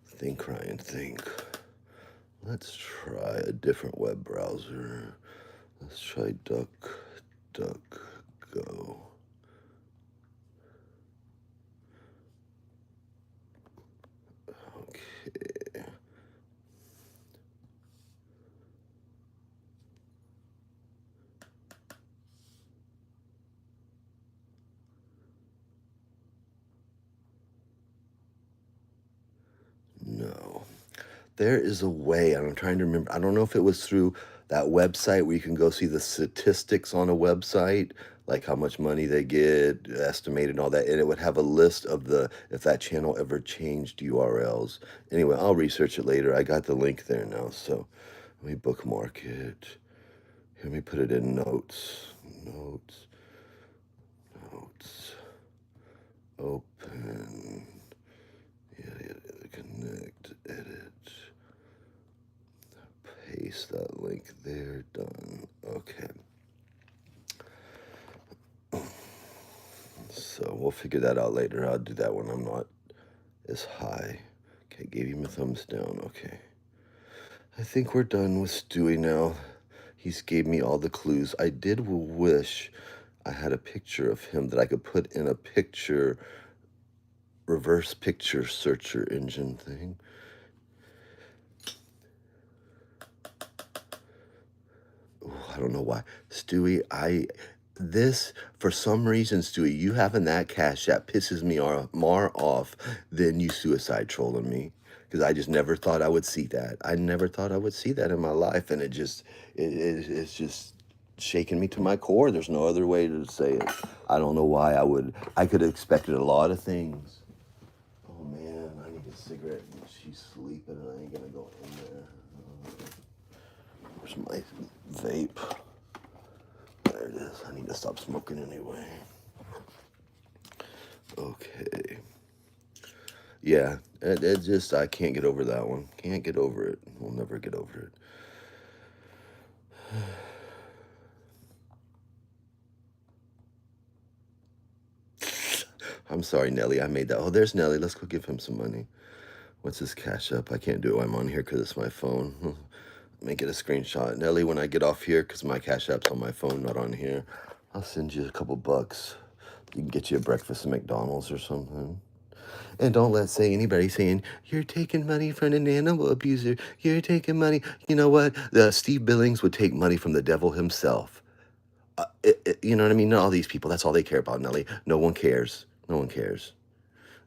Think, Ryan, think. Let's try a different web browser. Let's try DuckDuckGo. Okay. No. There is a way, and I'm trying to remember. I don't know if it was through that website where you can go see the statistics on a website, like how much money they get, estimated, and all that. And it would have a list of if that channel ever changed URLs. Anyway, I'll research it later. I got the link there now, so let me bookmark it. Let me put it in notes. Notes. Open. Yeah, connect, edit. Paste that link there, done. Okay. So we'll figure that out later. I'll do that when I'm not as high. Okay, gave him a thumbs down. Okay. I think we're done with Stewie now. He's gave me all the clues. I did wish I had a picture of him that I could put in a reverse picture searcher engine thing. I don't know why. Stewie, for some reason, Stewie, you having that Cash App pisses me more off than you suicide trolling me. Because I just never thought I would see that. I never thought I would see that in my life. And it's just shaking me to my core. There's no other way to say it. I don't know why I could have expected a lot of things. Oh man, I need a cigarette. she's sleeping and I ain't gonna go in there. Where's my vape? There it is. I need to stop smoking anyway. Okay. Yeah, it just, I can't get over that one. Can't get over it. We'll never get over it. I'm sorry, Nelly. I made that. Oh, there's Nelly. Let's go give him some money. What's his cash up? I can't do it. I'm on here because it's my phone. Let me get a screenshot. Nelly, when I get off here, because my cash app's on my phone, not on here, I'll send you a couple bucks. You can get you a breakfast at McDonald's or something. And don't let anybody saying, you're taking money from an animal abuser. You're taking money. You know what? Steve Billings would take money from the devil himself. You know what I mean? All these people, that's all they care about, Nelly. No one cares. No one cares.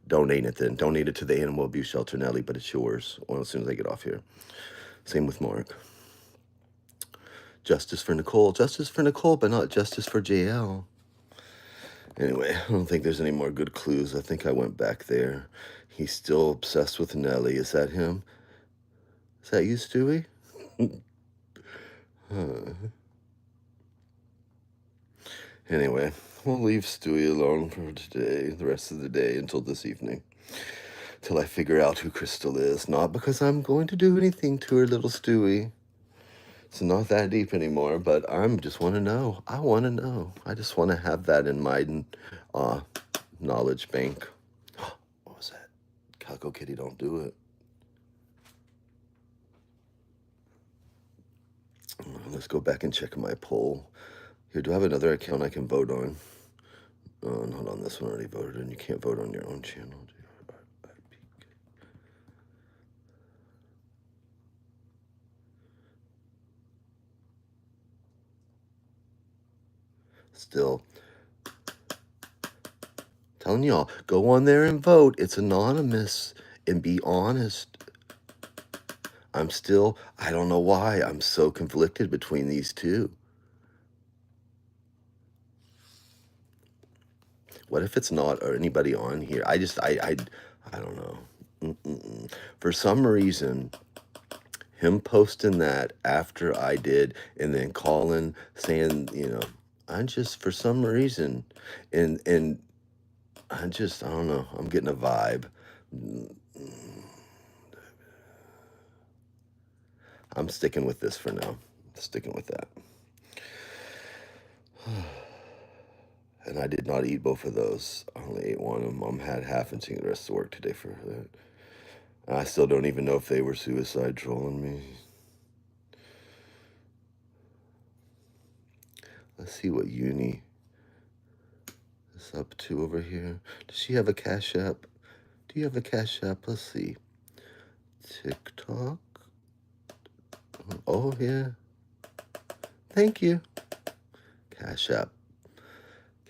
Donate it then. Donate it to the animal abuse shelter, Nelly, but it's yours. Well, as soon as I get off here. Same with Mark. Justice for Nicole. Justice for Nicole, but not justice for JL. Anyway, I don't think there's any more good clues. I think I went back there. He's still obsessed with Nelly. Is that him? Is that you, Stewie? Anyway, we'll leave Stewie alone for today, the rest of the day, until this evening. Till I figure out who Crystal is. Not because I'm going to do anything to her, little Stewie. It's not that deep anymore, but I just want to know. I want to know. I just want to have that in my knowledge bank. What was that? Calico Kitty, don't do it. Let's go back and check my poll. Here, do I have another account I can vote on? Not on this one. I already voted, and you can't vote on your own channel. Still telling y'all, go on there and vote. It's anonymous, and be honest. I don't know why I'm so conflicted between these two. What if it's not or anybody on here? I don't know. For some reason, him posting that after I did, and then calling saying, for some reason, and I don't know. I'm getting a vibe. I'm sticking with this for now. Sticking with that. And I did not eat both of those. I only ate one, and Mom had half and taking the rest to work today for that. I still don't even know if they were suicide trolling me. Let's see what Uni is up to over here. Does she have a Cash App? Do you have a Cash App? Let's see. TikTok. Oh, yeah. Thank you. Cash App.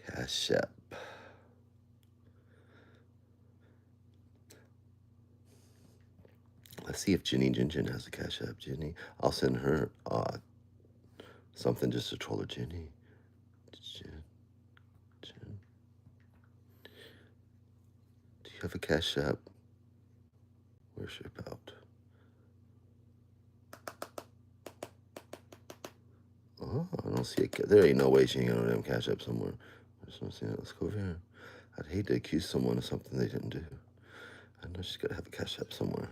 Cash App. Let's see if Ginny Gin has a Cash App. Ginny. I'll send her something just to troll her. Ginny. Jen. Do you have a Cash App? Worship out. Oh, I don't see it. There ain't no way she ain't got no damn Cash App somewhere. I just don't see it. Let's go over here. I'd hate to accuse someone of something they didn't do. I know she's got to have a Cash App somewhere.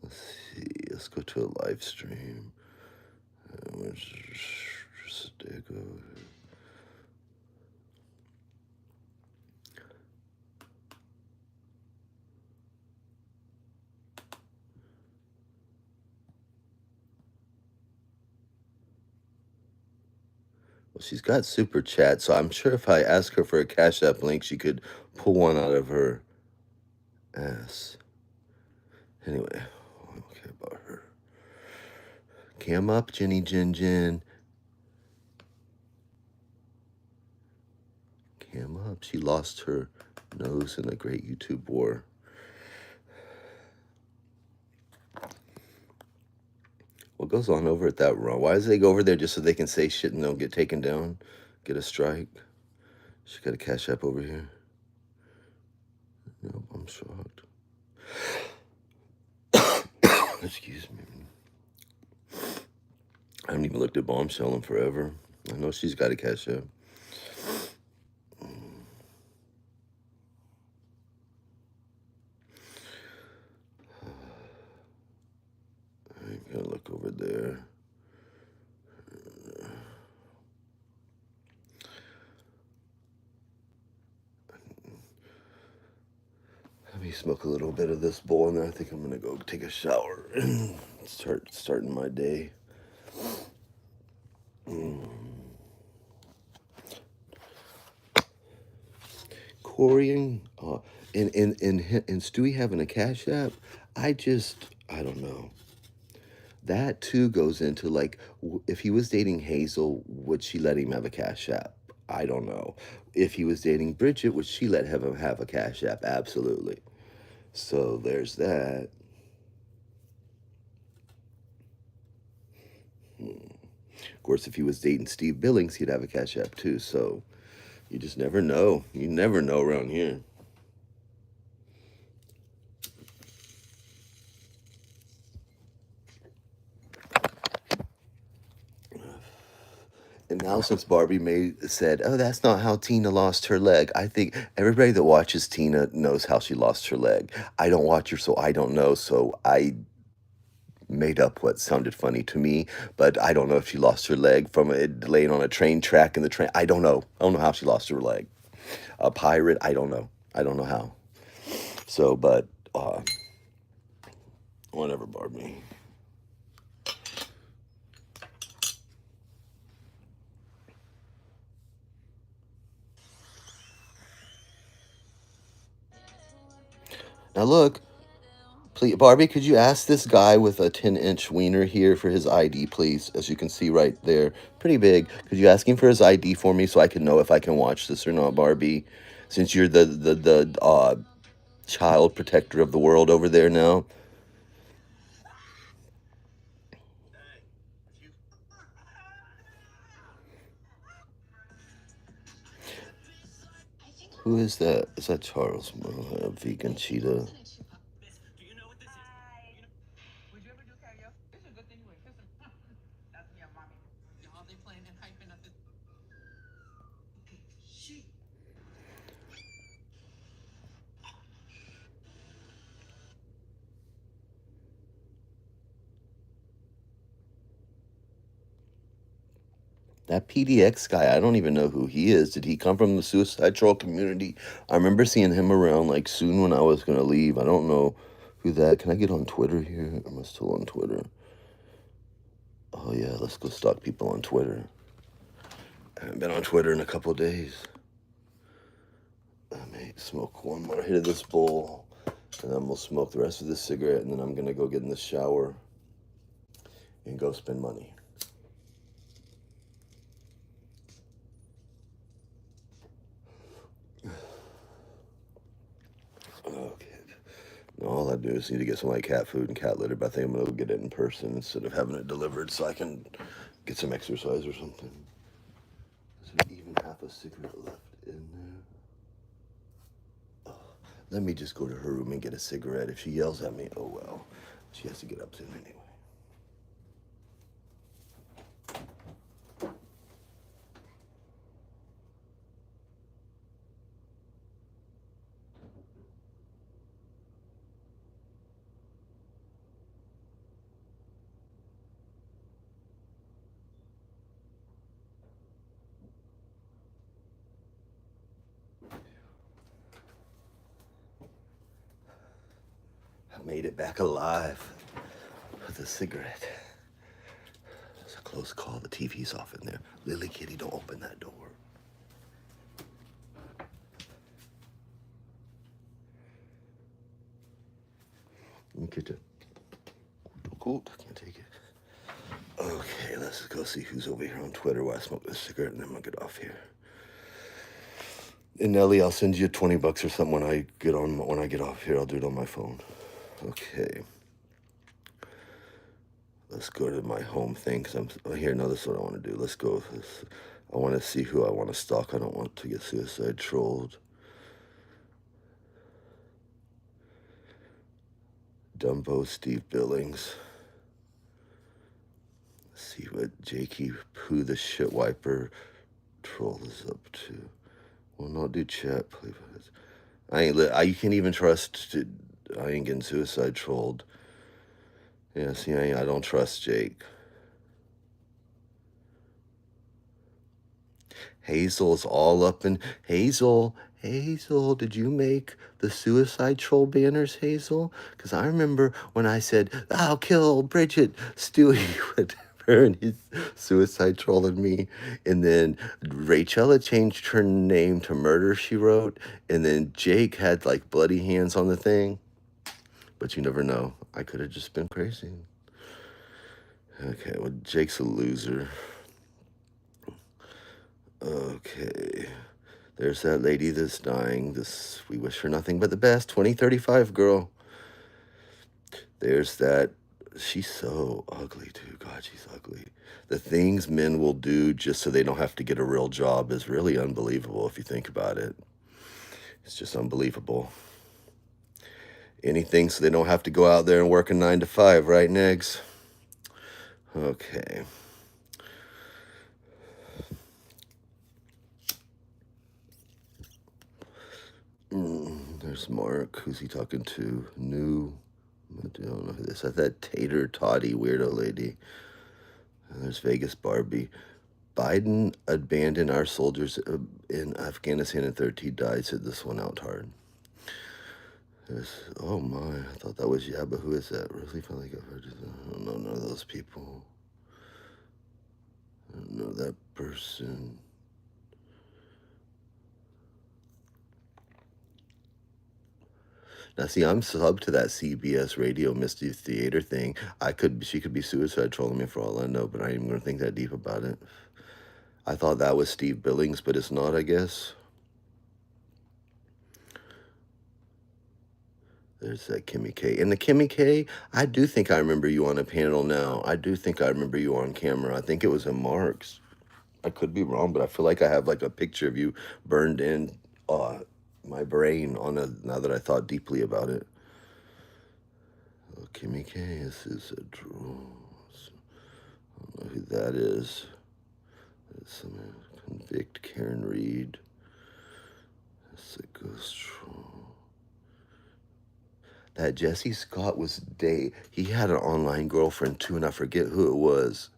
Let's see. Let's go to a live stream. Where's Stego? Well, she's got super chat, so I'm sure if I ask her for a Cash App link, she could pull one out of her ass. Anyway, I don't care about her. Cam up, Ginny Gin. Cam up. She lost her nose in the Great YouTube War. What goes on over at that run? Why does they go over there just so they can say shit and they'll get taken down? Get a strike? She got a Cash App over here. Nope, I'm shocked. Excuse me. I haven't even looked at Bombshell in forever. I know she's got a Cash App. I'm gonna look over there. Let me smoke a little bit of this bowl, and then I think I'm gonna go take a shower and starting my day. Corey and Stewie having a Cash App, I don't know. That too goes into like, if he was dating Hazel, would she let him have a Cash App? I don't know. If he was dating Bridget, would she let him have a Cash App? Absolutely. So there's that. Of course, if he was dating Steve Billings, he'd have a Cash App too. So you just never know. You never know around here. And now since Barbie said, "Oh, that's not how Tina lost her leg," I think everybody that watches Tina knows how she lost her leg. I don't watch her, so I don't know. So I made up what sounded funny to me, but I don't know if she lost her leg from it laying on a train track in the train. I don't know. I don't know how she lost her leg. A pirate? I don't know. I don't know how. So, but whatever, Barbie. Now look, please, Barbie, could you ask this guy with a 10-inch wiener here for his ID, please? As you can see right there, pretty big. Could you ask him for his ID for me so I can know if I can watch this or not, Barbie? Since you're the child protector of the world over there now. Who is that? Is that Charles? A vegan cheetah. That PDX guy, I don't even know who he is. Did he come from the Suicide Troll community? I remember seeing him around like soon when I was going to leave. I don't know who that. Can I get on Twitter here? Am I still on Twitter? Oh, yeah, let's go stalk people on Twitter. I haven't been on Twitter in a couple days. I may smoke one more hit of this bowl, and then we'll smoke the rest of this cigarette, and then I'm going to go get in the shower and go spend money. Okay. Now all I do is need to get some like cat food and cat litter, but I think I'm gonna go get it in person instead of having it delivered so I can get some exercise or something. Is there even half a cigarette left in there? Oh, let me just go to her room and get a cigarette. If she yells at me, oh well. She has to get up soon anyway. I made it back alive with a cigarette. It's a close call. The TV's off in there. Lily Kitty, don't open that door. Get it. Cool. Can't take it. Okay, let's go see who's over here on Twitter while I smoke this cigarette, and then I'll get off here. And Nelly, I'll send you $20 or something when I get off here. I'll do it on my phone. Okay. Let's go to my home thing because I'm here. No, this is what I want to do. Let's go with this. I want to see who I want to stalk. I don't want to get suicide trolled. Dumbo Steve Billings. Let's see what Jakey Pooh the shit wiper troll is up to. Will not do chat. Please. You can't even trust. I ain't getting suicide trolled. Yeah, see, I don't trust Jake. Hazel's all up in Hazel. Hazel, did you make the suicide troll banners, Hazel? Because I remember when I said, I'll kill Bridget, Stewie would and he's suicide trolling me. And then Rachel had changed her name to Murder, She Wrote. And then Jake had like bloody hands on the thing. But you never know. I could have just been crazy. Okay, well, Jake's a loser. Okay. There's that lady that's dying. We wish her nothing but the best. 2035 girl. There's that. She's so ugly, too. God, she's ugly. The things men will do just so they don't have to get a real job is really unbelievable if you think about it. It's just unbelievable. Anything so they don't have to go out there and work a 9 to 5, right, Negs? Okay. There's Mark. Who's he talking to? I don't know who this is. That Tater Toddy weirdo lady. And there's Vegas Barbie. Biden abandoned our soldiers in Afghanistan and 13 died. Said this one out hard. Oh my, I thought that was but who is that? Really felt like I've heard it. I don't know none of those people. I don't know that person. Now, see, I'm subbed to that CBS Radio Misty Theater thing. She could be suicide trolling me for all I know, but I ain't even gonna think that deep about it. I thought that was Steve Billings, but it's not, I guess. There's that Kimmy K. And the Kimmy K, I do think I remember you on a panel now. I do think I remember you on camera. I think it was in Mark's. I could be wrong, but I feel like I have like a picture of you burned in my brain now that I thought deeply about it. Oh, Kimmy K, this is a draw. I don't know who that is. It's some convict Karen Reed. That's a ghost troll. That Jesse Scott was he had an online girlfriend too, and I forget who it was.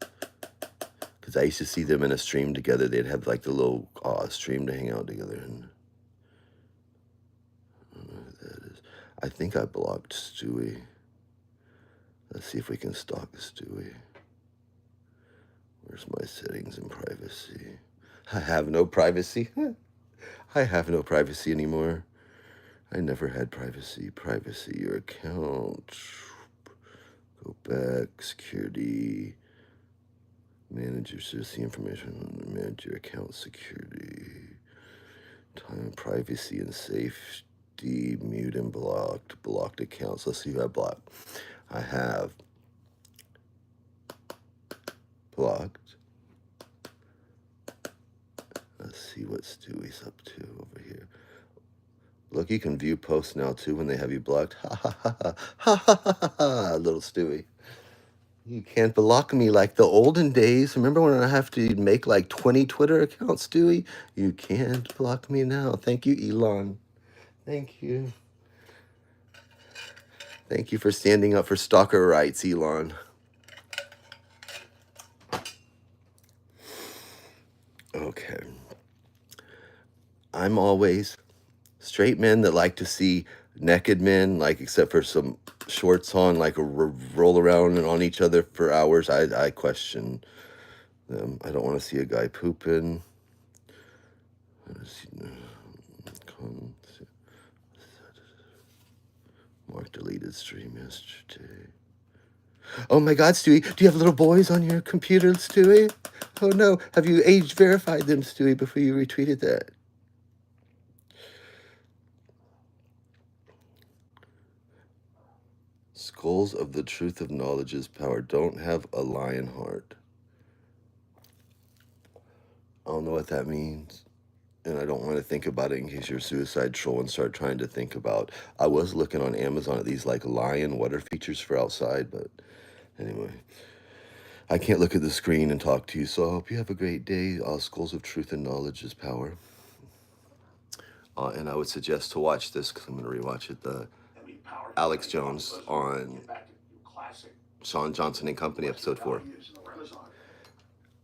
Because I used to see them in a stream together. They'd have like the little stream to hang out together. And I don't know who that is. I think I blocked Stewie. Let's see if we can stalk Stewie. Where's my settings and privacy? I have no privacy. I have no privacy anymore. I never had privacy. Privacy, your account. Go back, security. Manage your citizen information. Manage your account security. Time, privacy, and safety. Mute and blocked. Blocked accounts. Let's see who I blocked. I have blocked. Let's see what Stewie's up to over here. Look, you can view posts now too when they have you blocked. Ha ha ha ha ha ha ha ha, little Stewie. You can't block me like the olden days. Remember when I have to make like 20 Twitter accounts, Stewie? You can't block me now. Thank you, Elon. Thank you. Thank you for standing up for stalker rights, Elon. Okay. I'm always straight men that like to see naked men, like except for some shorts on, like roll around and on each other for hours. I question them. I don't want to see a guy pooping. Mark deleted stream yesterday. Oh my God, Stewie, do you have little boys on your computer, Stewie? Oh no, have you age verified them, Stewie, before you retweeted that? Skulls of the truth of knowledge's power don't have a lion heart. don't know what that means. And I don't want to think about it in case you're a suicide troll and start trying to think about. I was looking on Amazon at these like lion water features for outside, but anyway. I can't look at the screen and talk to you, so I hope you have a great day. Schools of Truth and Knowledge is Power. And I would suggest to watch this because I'm going to rewatch it. The
I mean, power.
Alex Jones on
Get back to classic.
Sean Johnson and Company, episode 4.
Values in the Renaissance.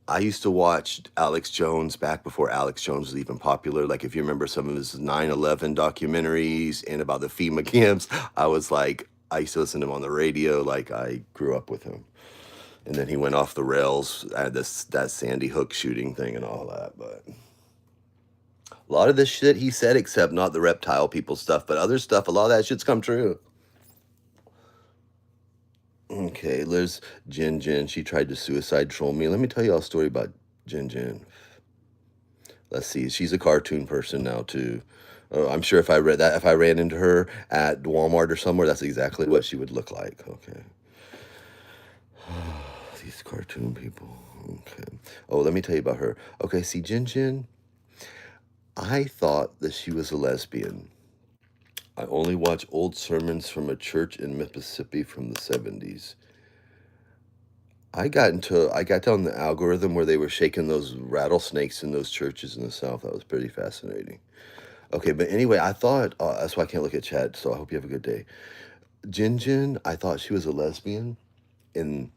I used to watch Alex Jones back before Alex Jones was even popular. Like, if you remember some of his 9/11 documentaries and about the FEMA camps, I used to listen to him on the radio. Like, I grew up with him. And then he went off the rails at that Sandy Hook shooting thing and all that. But a lot of this shit he said, except not the reptile people stuff, but other stuff, a lot of that shit's come true. Okay, there's Jin Jin. She tried to suicide troll me. Let me tell you a story about Jin Jin. Let's see. She's a cartoon person now too. I'm sure if I ran into her at Walmart or somewhere, that's exactly what she would look like. Okay. These cartoon people. Okay. Oh, let me tell you about her. Okay, see, Jin Jin, I thought that she was a lesbian. I only watch old sermons from a church in Mississippi from the 70s. I got down the algorithm where they were shaking those rattlesnakes in those churches in the South. That was pretty fascinating. Okay, but anyway, I thought, that's why I can't look at chat, so I hope you have a good day. Jin Jin, I thought she was a lesbian, and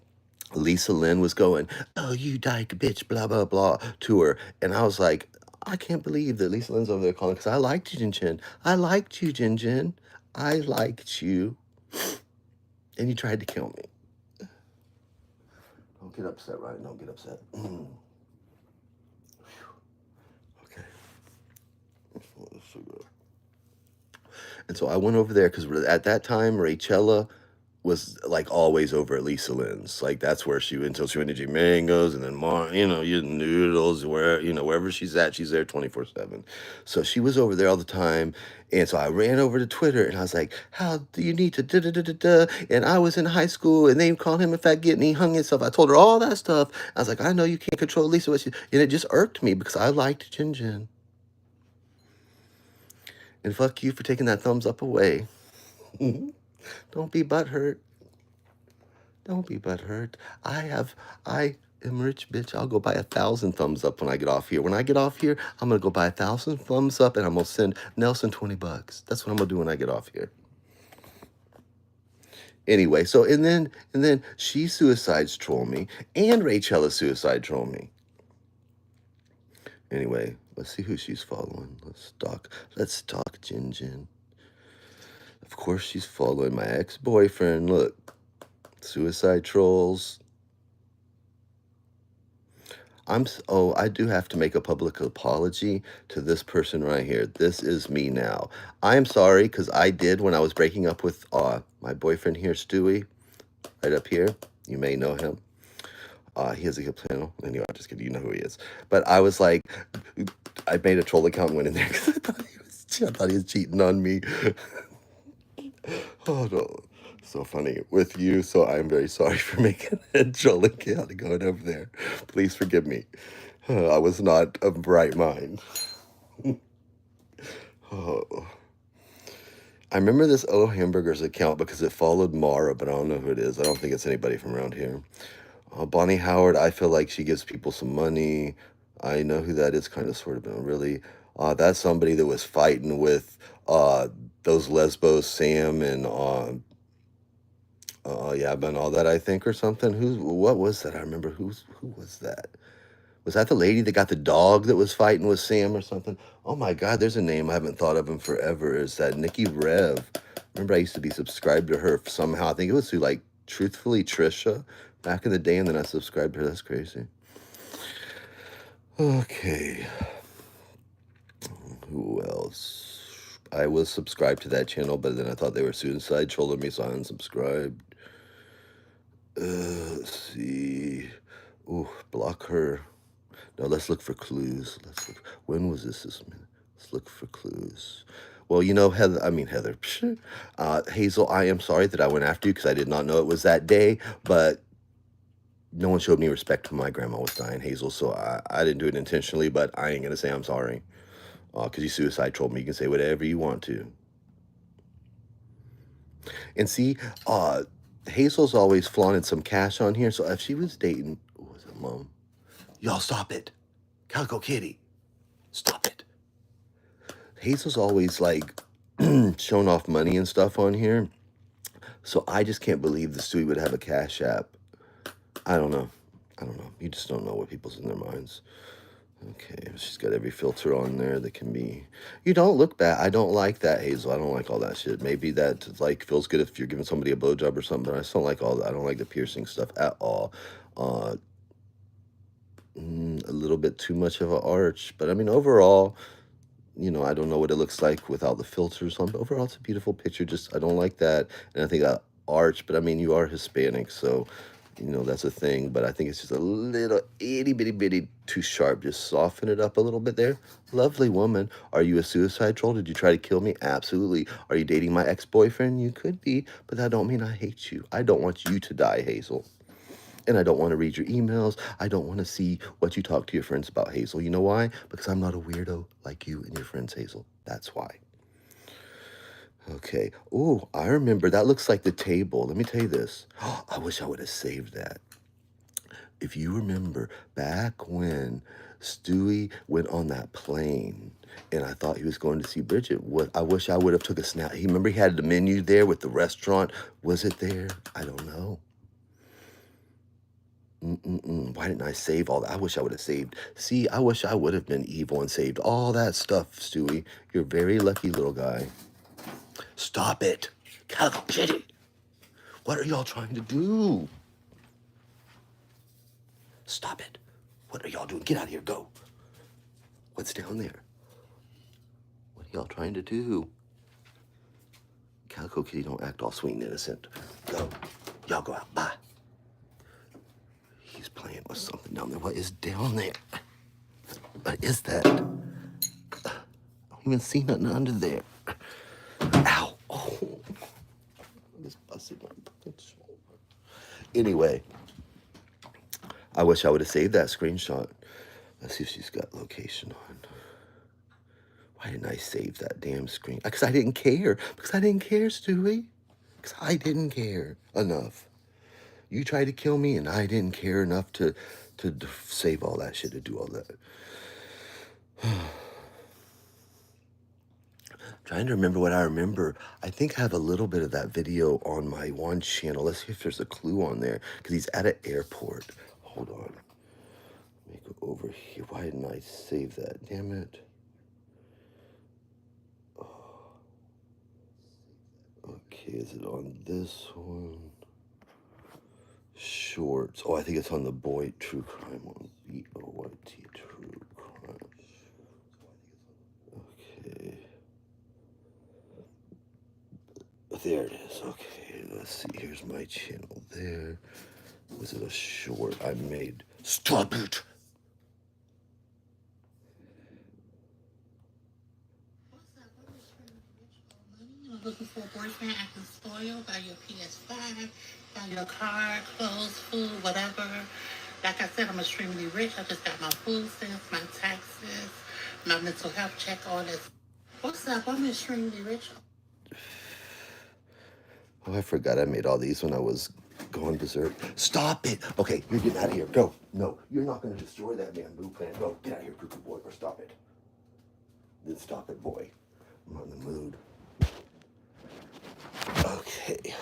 Lisa Lynn was going, "Oh, you dyke bitch, blah, blah, blah," to her. And I was like, I can't believe that Lisa Lynn's over there calling, because I liked you, Jin Jin. I liked you, Jin Jin. I liked you. And you tried to kill me. Don't get upset, right? Don't get upset. Okay. And so I went over there because at that time, Rachella was like always over at Lisa Lynn's. Like that's where she went until she went to G Mangoes and then you noodles, wherever she's at, she's there 24/7. So she was over there all the time. And so I ran over to Twitter and I was like, "How do you need to da da da da da?" And I was in high school and they called him a faggot and he hung himself. I told her all that stuff. I was like, "I know you can't control Lisa," and it just irked me because I liked Jin Jin. And fuck you for taking that thumbs up away. Don't be butthurt. Don't be butthurt. I am rich, bitch. I'll go buy 1,000 thumbs up when I get off here. When I get off here, I'm gonna go buy 1,000 thumbs up and I'm gonna send Nelson $20. That's what I'm gonna do when I get off here. Anyway, so and then she suicides troll me and Rachella suicide troll me. Anyway, let's see who she's following. Let's stalk Jin Jin. Of course she's following my ex-boyfriend. Look, suicide trolls. I do have to make a public apology to this person right here. This is me now. I'm sorry because I did when I was breaking up with my boyfriend here, Stewie, right up here. You may know him. He has a hip channel. Anyway, I'm just kidding. You know who he is. But I was like, I made a troll account and went in there because I thought he was cheating on me. Oh no, so funny with you. So I'm very sorry for making a troll account and going over there. Please forgive me. I was not of bright mind. Oh. I remember this O Hamburgers account because it followed Mara, but I don't know who it is. I don't think it's anybody from around here. Bonnie Howard, I feel like she gives people some money. I know who that is, kind of, sort of, but really. That's somebody that was fighting with those lesbos, Sam and Yab and all that, I think, or something. What was that? I remember who was that? Was that the lady that got the dog that was fighting with Sam or something? Oh my God, there's a name I haven't thought of in forever. Is that Nikki Rev? Remember I used to be subscribed to her somehow. I think it was through like Truthfully Trisha back in the day, and then I subscribed to her. That's crazy. Okay. Who else? I was subscribed to that channel, but then I thought they were suicide trolling me, so I unsubscribed. Let's see. Ooh, block her. No, let's look for clues. When was this minute? Let's look for clues. Well, Heather, Hazel, I am sorry that I went after you because I did not know it was that day, but no one showed me respect when my grandma was dying, Hazel. So I didn't do it intentionally, but I ain't gonna say I'm sorry. Because you suicide trolled me. You can say whatever you want to. And see, Hazel's always flaunted some cash on here. So if she was dating, what was it, Mom? Y'all stop it. Calico Kitty, stop it. Hazel's always like showing off money and stuff on here. So I just can't believe the Stewie would have a cash app. I don't know. I don't know. You just don't know what people's in their minds. Okay, she's got every filter on there that can be. You don't look bad. I don't like that, Hazel. I don't like all that shit. Maybe that like feels good if you're giving somebody a blowjob or something, but I just don't like all that. I don't like the piercing stuff at all. Uh, a little bit too much of an arch, but I mean overall, I don't know what it looks like without the filters on. But overall, it's a beautiful picture. Just I don't like that, and I think that arch. But I mean, you are Hispanic, so that's a thing. But I think it's just a little itty bitty bitty too sharp. Just soften it up a little bit there. Lovely woman. Are you a suicide troll? Did you try to kill me? Absolutely. Are you dating my ex-boyfriend? You could be, but that don't mean I hate you. I don't want you to die, Hazel. And I don't want to read your emails. I don't want to see what you talk to your friends about, Hazel. You know why? Because I'm not a weirdo like you and your friends, Hazel. That's why. Okay. Oh, I remember. That looks like the table. Let me tell you this. I wish I would have saved that. If you remember back when Stewie went on that plane and I thought he was going to see Bridget, I wish I would have took a snap. Remember he had the menu there with the restaurant. Was it there? I don't know. Why didn't I save all that? I wish I would have saved. See, I wish I would have been evil and saved all that stuff, Stewie. You're a very lucky little guy. Stop it. Calico Kitty. What are y'all trying to do? Stop it. What are y'all doing? Get out of here. Go. What's down there? What are y'all trying to do? Calico Kitty, don't act all sweet and innocent. Go. Y'all go out. Bye. He's playing with something down there. What is down there? What is that? I don't even see nothing under there. Ow. Oh. I just busted my fucking shoulder. Anyway, I wish I would have saved that screenshot. Let's see if she's got location on. Why didn't I save that damn screen? Because I didn't care. Because I didn't care, Stewie. Because I didn't care enough. You tried to kill me, and I didn't care enough to save all that shit, to do all that. Trying to remember what I remember. I think I have a little bit of that video on my one channel. Let's see if there's a clue on there. Because he's at an airport. Hold on. Let me go over here. Why didn't I save that? Damn it. Okay, is it on this one? Shorts. Oh, I think it's on the Boy True Crime one. BOYT True Crime. Okay. There it is. Okay, let's see. Here's my channel there. Was it a short I made? Stop it!
Looking for a boyfriend acting spoiled, buy your PS5, buy your car, clothes, food, whatever. Like I said, I'm extremely rich. I just got my food stamps, my taxes, my mental health check, all this. What's up? I'm extremely rich.
Oh, I forgot I made all these when I was going berserk. Stop it! Okay, you're getting out of here. Go. No, you're not going to destroy that bamboo plant. Go. Get out of here, cuckoo boy, or stop it. Then stop it, boy. I'm not in the mood. Okay.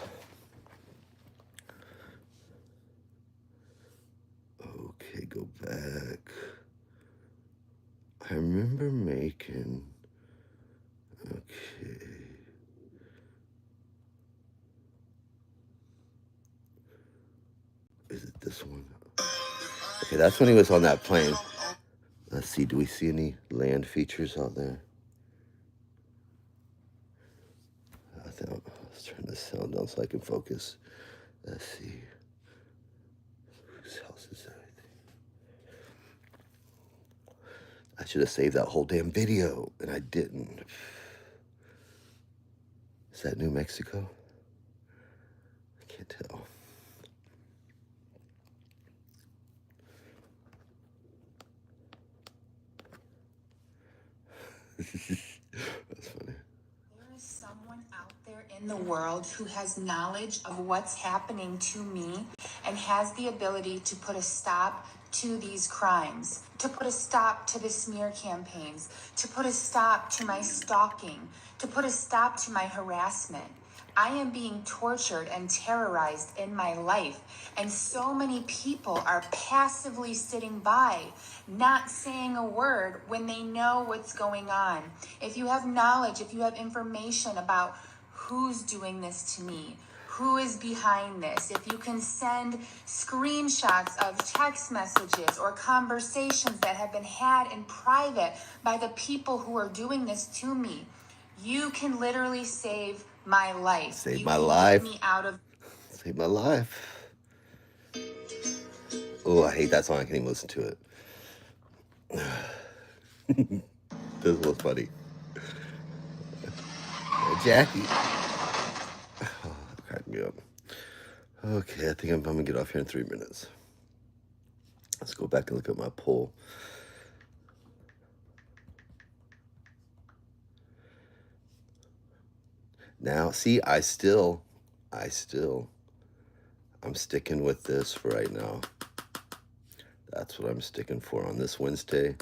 Okay, go back. I remember making... Okay. Is it this one? Okay, that's when he was on that plane. Let's see, do we see any land features out there? Let's turn the sound down so I can focus. Let's see. Whose house is that? I should have saved that whole damn video, and I didn't. Is that New Mexico? I can't tell. That's funny.
There is someone out there in the world who has knowledge of what's happening to me and has the ability to put a stop to these crimes, to put a stop to the smear campaigns, to put a stop to my stalking, to put a stop to my harassment. I am being tortured and terrorized in my life, and so many people are passively sitting by, not saying a word when they know what's going on. If you have knowledge, if you have information about who's doing this to me, who is behind this, if you can send screenshots of text messages or conversations that have been had in private by the people who are doing this to me, you can literally save my life.
Save
You
my
can
life.
get me out of.
Save my life. Oh, I hate that song. I can't even listen to it. This was funny. Jackie. Oh, that cracked me up. Okay, I think I'm gonna get off here in 3 minutes. Let's go back and look at my poll. Now, see, I'm sticking with this for right now. That's what I'm sticking for on this Wednesday.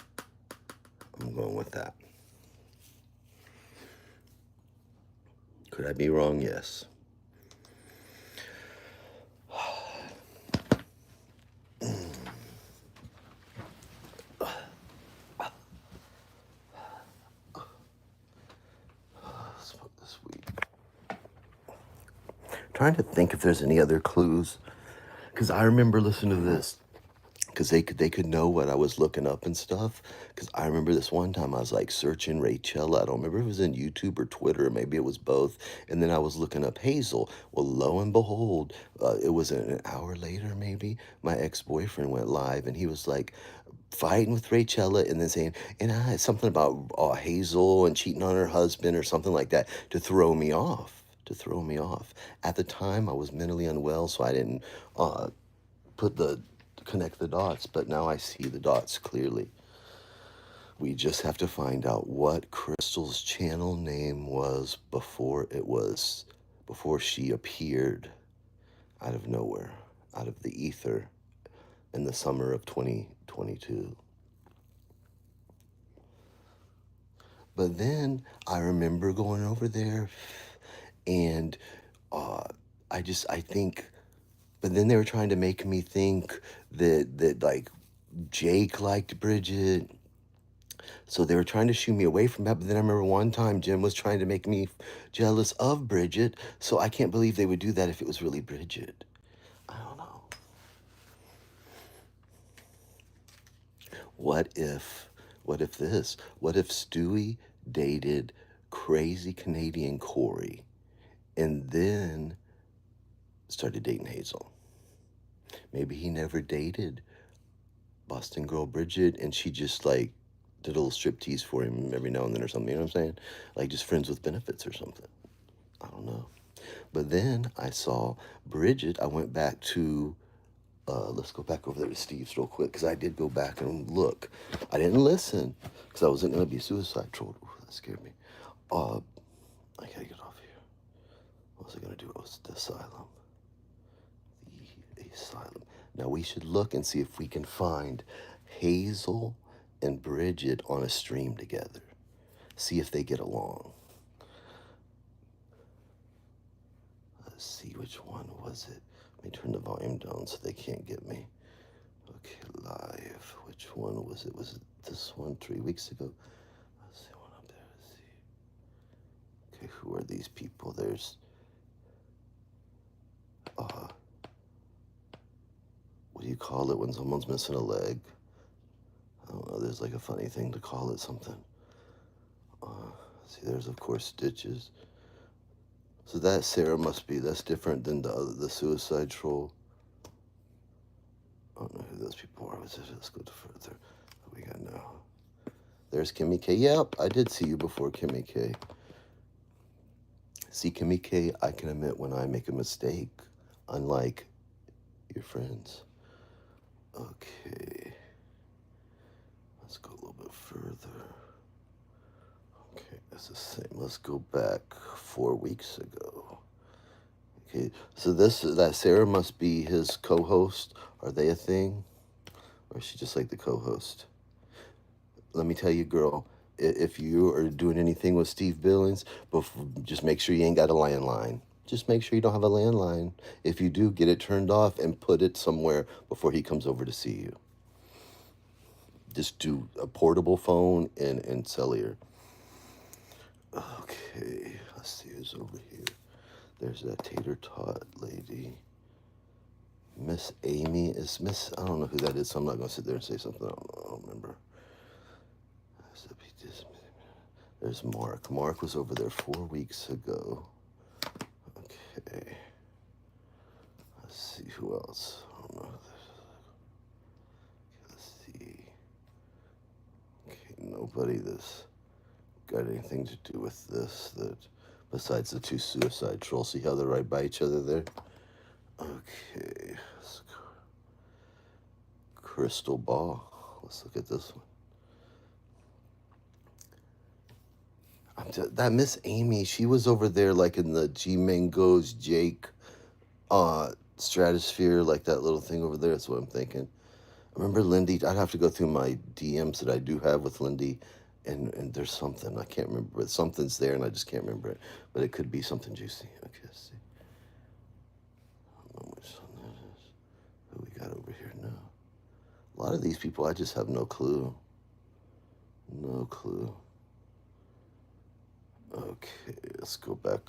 I'm going with that. Could I be wrong? Yes. This week. Trying to think if there's any other clues, because I remember listening to this, because they could know what I was looking up and stuff. Because I remember this one time I was like searching Rachel. I don't remember if it was in YouTube or Twitter, maybe it was both. And then I was looking up Hazel. Well, lo and behold, it was an hour later maybe, my ex-boyfriend went live and he was like fighting with Rachella and then saying, and I something about Hazel and cheating on her husband or something like that to throw me off. At the time, I was mentally unwell, so I didn't connect the dots, but now I see the dots clearly. We just have to find out what Crystal's channel name was before she appeared out of nowhere, out of the ether in the summer of 2022. But then I remember going over there and I think, but then they were trying to make me think that like Jake liked Bridget. So they were trying to shoo me away from that. But then I remember one time Jim was trying to make me jealous of Bridget. So I can't believe they would do that if it was really Bridget. I don't know. What if Stewie dated crazy Canadian Corey and then started dating Hazel? Maybe he never dated Boston girl Bridget and she just like did a little striptease for him every now and then or something, you know what I'm saying? Like just friends with benefits or something. I don't know. But then I saw Bridget. I went back to, let's go back over there to Steve's real quick because I did go back and look. I didn't listen because I wasn't going to be suicide trolled. Ooh, that scared me. I gotta get off here. What was I going to do? It was the asylum. The asylum. Now we should look and see if we can find Hazel and Bridget on a stream together. See if they get along. Let's see, which one was it? Let me turn the volume down so they can't get me. Okay, live. Which one was it? Was it this one 3 weeks ago? Let's see one up there. Let's see. Okay, who are these people? There's what do you call it when someone's missing a leg? I don't know, there's like a funny thing to call it something. See, there's of course stitches. So that Sarah must be, that's different than the suicide troll. I don't know who those people are. Let's go further. What we got now? There's Kimmy K. Yep, I did see you before, Kimmy K. See, Kimmy K, I can admit when I make a mistake, unlike your friends. Okay. Let's go a little bit further. Okay, that's the same. Let's go back 4 weeks ago. Okay, so that Sarah must be his co-host. Are they a thing? Or is she just like the co-host? Let me tell you, girl, if you are doing anything with Steve Billings, just make sure you ain't got a landline. Just make sure you don't have a landline. If you do, get it turned off and put it somewhere before he comes over to see you. Just do a portable phone and cellular. Okay, let's see who's over here. There's that tater tot lady. Miss Amy is Miss. I don't know who that is, so I'm not gonna sit there and say something I don't remember. There's Mark. Mark was over there 4 weeks ago. Okay. Let's see who else. I don't know. Okay, let's see. Okay, nobody that's got anything to do with this that besides the two suicide trolls. See how they're right by each other there? Okay. Let's go. Crystal ball. Let's look at this one. That Miss Amy, she was over there like in the G Mango's Jake stratosphere, like that little thing over there. That's what I'm thinking. I remember Lindy. I'd have to go through my DMs that I do have with Lindy, and there's something I can't remember, but something's there, and I just can't remember it. But it could be something juicy. Okay, let's see. I don't know which one that is. Who we got over here now? A lot of these people, I just have no clue. No clue. Okay, let's go back.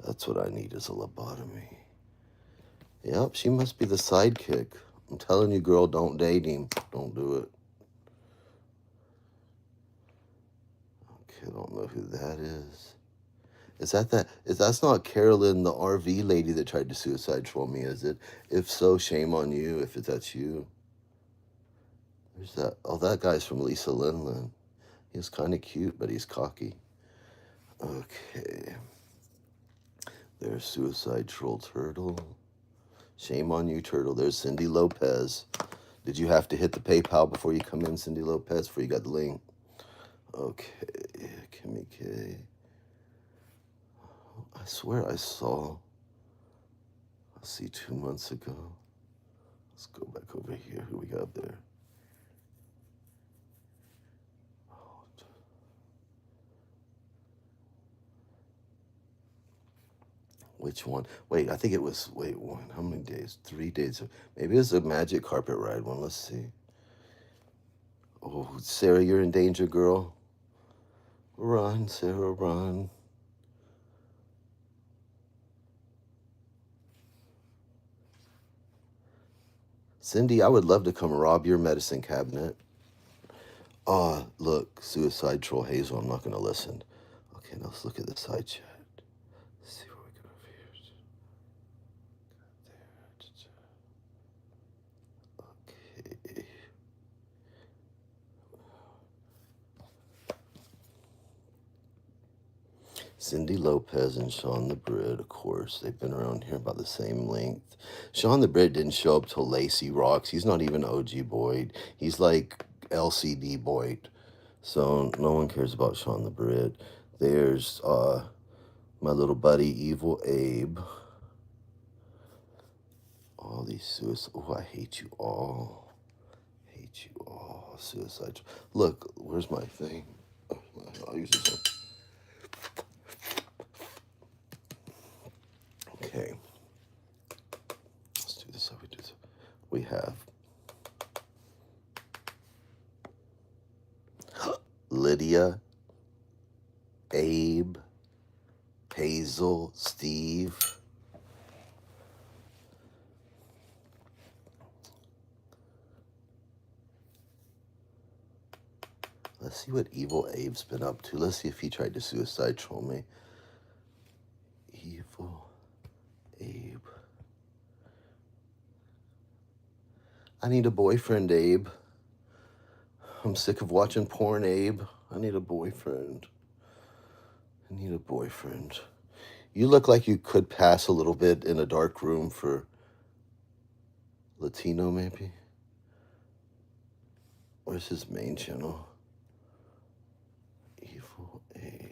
That's what I need is a lobotomy. Yep, she must be the sidekick. I'm telling you, girl, don't date him. Don't do it. Okay, I don't know who that is. That's not Carolyn, the RV lady that tried to suicide troll me, is it? If so, shame on you if that's you. There's that. Oh, that guy's from Lisa Linlin. He's kind of cute, but he's cocky. Okay. There's Suicide Troll Turtle. Shame on you, Turtle. There's Cindy Lopez. Did you have to hit the PayPal before you come in, Cindy Lopez, before you got the link? Okay. Kimmy K. I swear I saw. Let's see, 2 months ago. Let's go back over here. Who we got up there? Which one? Wait, I think it was, one. How many days? 3 days. Maybe it was a magic carpet ride one. Let's see. Oh, Sarah, you're in danger, girl. Run, Sarah, run. Cindy, I would love to come rob your medicine cabinet. Look, Suicide Troll Hazel, I'm not going to listen. Okay, now let's look at the side chat. Let's see what we got over here. Okay. Cindy Lopez and Sean the Brit, of course. They've been around here about the same length. Sean the Brit didn't show up till Lacey Rocks. He's not even OG Boyd. He's like LCD Boyd. So no one cares about Sean the Brit. There's my little buddy Evil Abe. All these suicides. Oh, I hate you all. Hate you all. Suicide. Look, where's my thing? I'll use this one. Okay. Let's do this how we do this. We have Lydia, Abe, Hazel, Steve. Let's see what Evil Abe's been up to. Let's see if he tried to suicide troll me. Evil Abe. I need a boyfriend, Abe. I'm sick of watching porn, Abe. I need a boyfriend. I need a boyfriend. You look like you could pass a little bit in a dark room for Latino, maybe? Where's his main channel? Evil Abe.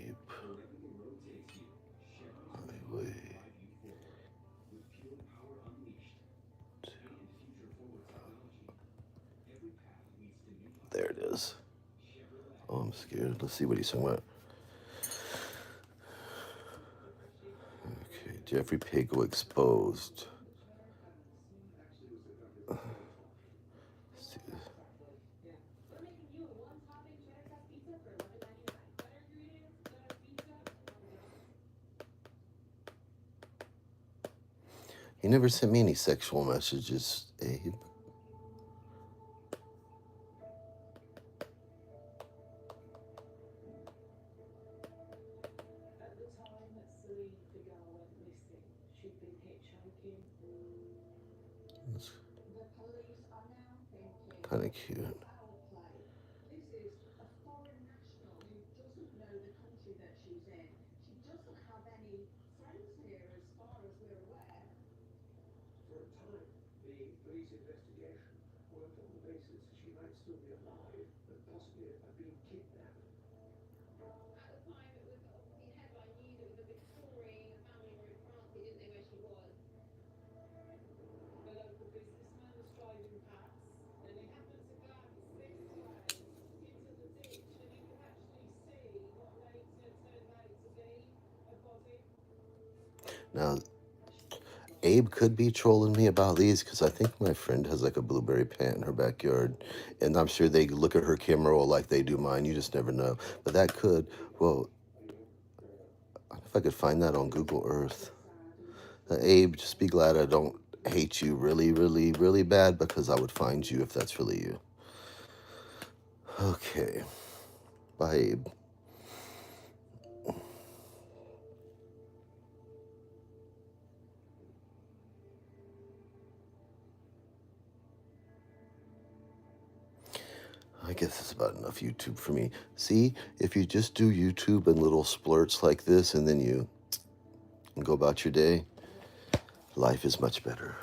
I'm scared. Let's see what he's talking about. Okay, Jeffrey Pago exposed. Let's see. He never sent me any sexual messages, Abe. That's kind of cute. Now, Abe could be trolling me about these because I think my friend has like a blueberry plant in her backyard. And I'm sure they look at her camera roll like they do mine. You just never know. But that could, well, if I could find that on Google Earth. Abe, just be glad I don't hate you really, really, really bad because I would find you if that's really you. Okay. Bye, Abe. I guess it's about enough YouTube for me. See, if you just do YouTube in little splurts like this and then you go about your day, life is much better.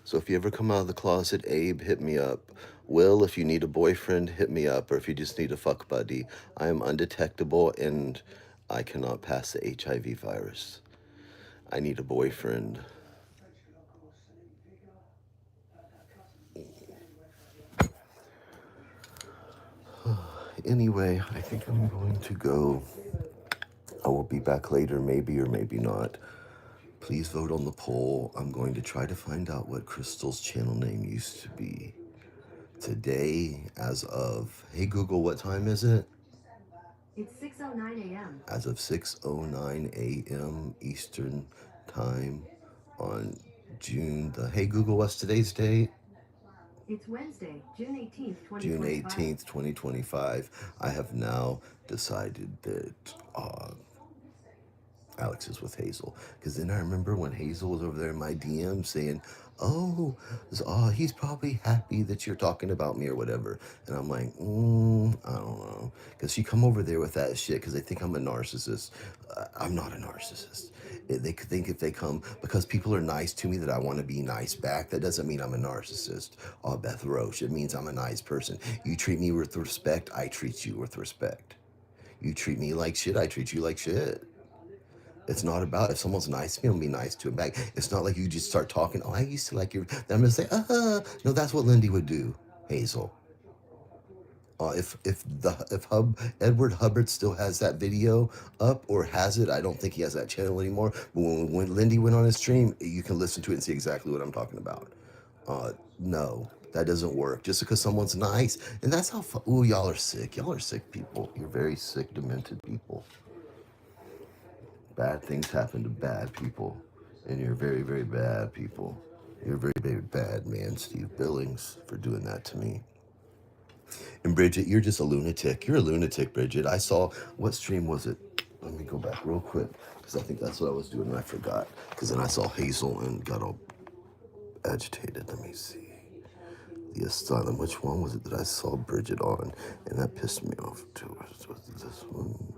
So if you ever come out of the closet, Abe, hit me up. Will, if you need a boyfriend, hit me up. Or if you just need a fuck buddy, I am undetectable and I cannot pass the HIV virus. I need a boyfriend. Anyway, I think I'm going to go. I will be back later, maybe or maybe not. Please vote on the poll. I'm going to try to find out what Crystal's channel name used to be. Today, as of, hey Google, what time is it?
It's 6:09 a.m.
As of 6:09 a.m. Eastern Time on hey Google, what's today's date?
It's Wednesday, June 18th,
June
2025.
18th, 2025. I have now decided that Alex is with Hazel. Because then I remember when Hazel was over there in my DM saying, he's probably happy that you're talking about me or whatever. And I'm like, I don't know. Because she come over there with that shit because they think I'm a narcissist. I'm not a narcissist. They could think if they come, because people are nice to me that I want to be nice back, that doesn't mean I'm a narcissist. Oh, Beth Roche, it means I'm a nice person. You treat me with respect, I treat you with respect. You treat me like shit, I treat you like shit. It's not about if someone's nice to me, I'm gonna be nice to him back. It's not like you just start talking, I used to like you. Then I'm gonna say, no, that's what Lindy would do, Hazel. If Edward Hubbard still has that video up or has it, I don't think he has that channel anymore. But when Lindy went on his stream, you can listen to it and see exactly what I'm talking about. No, that doesn't work. Just because someone's nice, and that's how. Y'all are sick. Y'all are sick people. You're very sick, demented people. Bad things happen to bad people, and you're very, very bad people. You're a very, very bad man, Steve Billings, for doing that to me. And Bridget, you're just a lunatic. You're a lunatic, Bridget. I saw, what stream was it? Let me go back real quick, because I think that's what I was doing and I forgot. Because then I saw Hazel and got all agitated. Let me see. The Asylum. Which one was it that I saw Bridget on? And that pissed me off too. Was this one?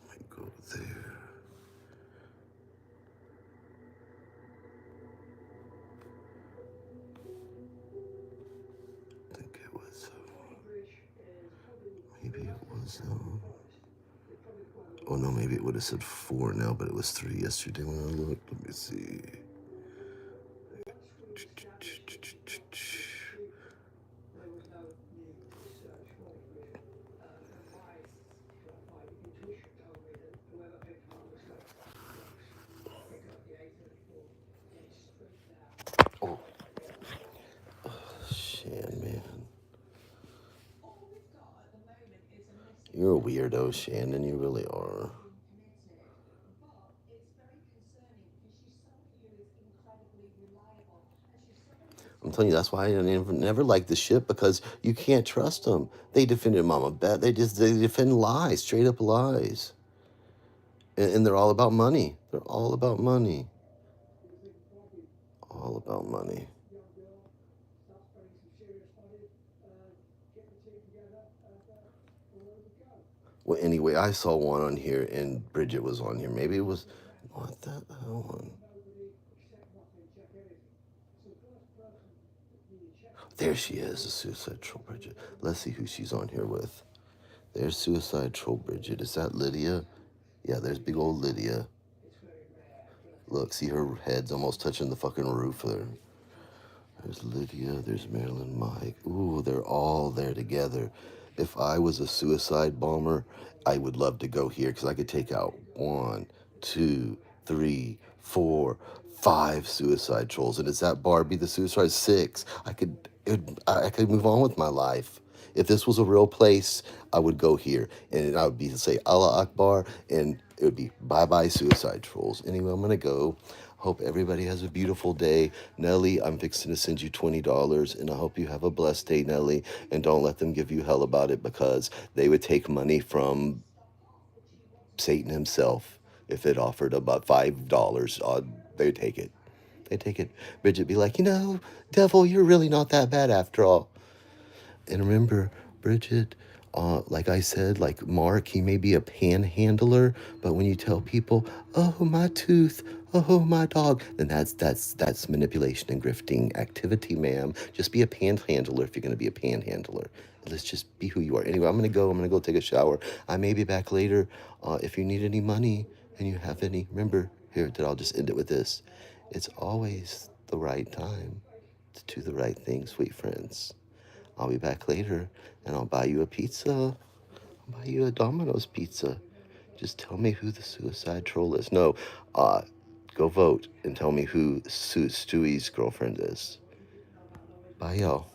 Let me go there. I think it was, maybe it was, oh no, maybe it would have said 4 now, but it was 3 yesterday when I looked. Let me see. Oh, Shan, man. You're a weirdo, Shannon. You really are. I'm telling you, that's why I never liked the ship, because you can't trust them. They defended Mama Beth. They defend lies, straight up lies, and they're all about money. They're all about money. All about money. Well, anyway, I saw one on here, and Bridget was on here. Maybe it was, what the hell? There she is, the Suicide Troll Bridget. Let's see who she's on here with. There's Suicide Troll Bridget. Is that Lydia? Yeah, there's big old Lydia. Look, see, her head's almost touching the fucking roof there. There's Lydia, there's Marilyn, Mike. Ooh, they're all there together. If I was a suicide bomber, I would love to go here, because I could take out 1, 2, 3, 4, 5 suicide trolls. And is that Barbie the suicide? 6. I could move on with my life. If this was a real place, I would go here, and I would be say Allah Akbar, and it would be bye-bye suicide trolls. Anyway, I'm gonna go. Hope everybody has a beautiful day. Nelly, I'm fixing to send you $20, and I hope you have a blessed day, Nelly. And don't let them give you hell about it, because they would take money from Satan himself if it offered about $5. They'd take it. They'd take it. Bridget be like, devil, you're really not that bad after all. And remember, Bridget, like I said, like Mark, he may be a panhandler, but when you tell people, "Oh, my tooth, oh, my dog," then that's manipulation and grifting activity, ma'am. Just be a panhandler if you're going to be a panhandler. Let's just be who you are. Anyway, I'm going to go take a shower. I may be back later. If you need any money and you have any, remember, here, I'll just end it with this. It's always the right time to do the right thing, sweet friends. I'll be back later, and I'll buy you a pizza. I'll buy you a Domino's pizza. Just tell me who the suicide troll is. No, go vote and tell me who Stewie's girlfriend is. Bye, y'all.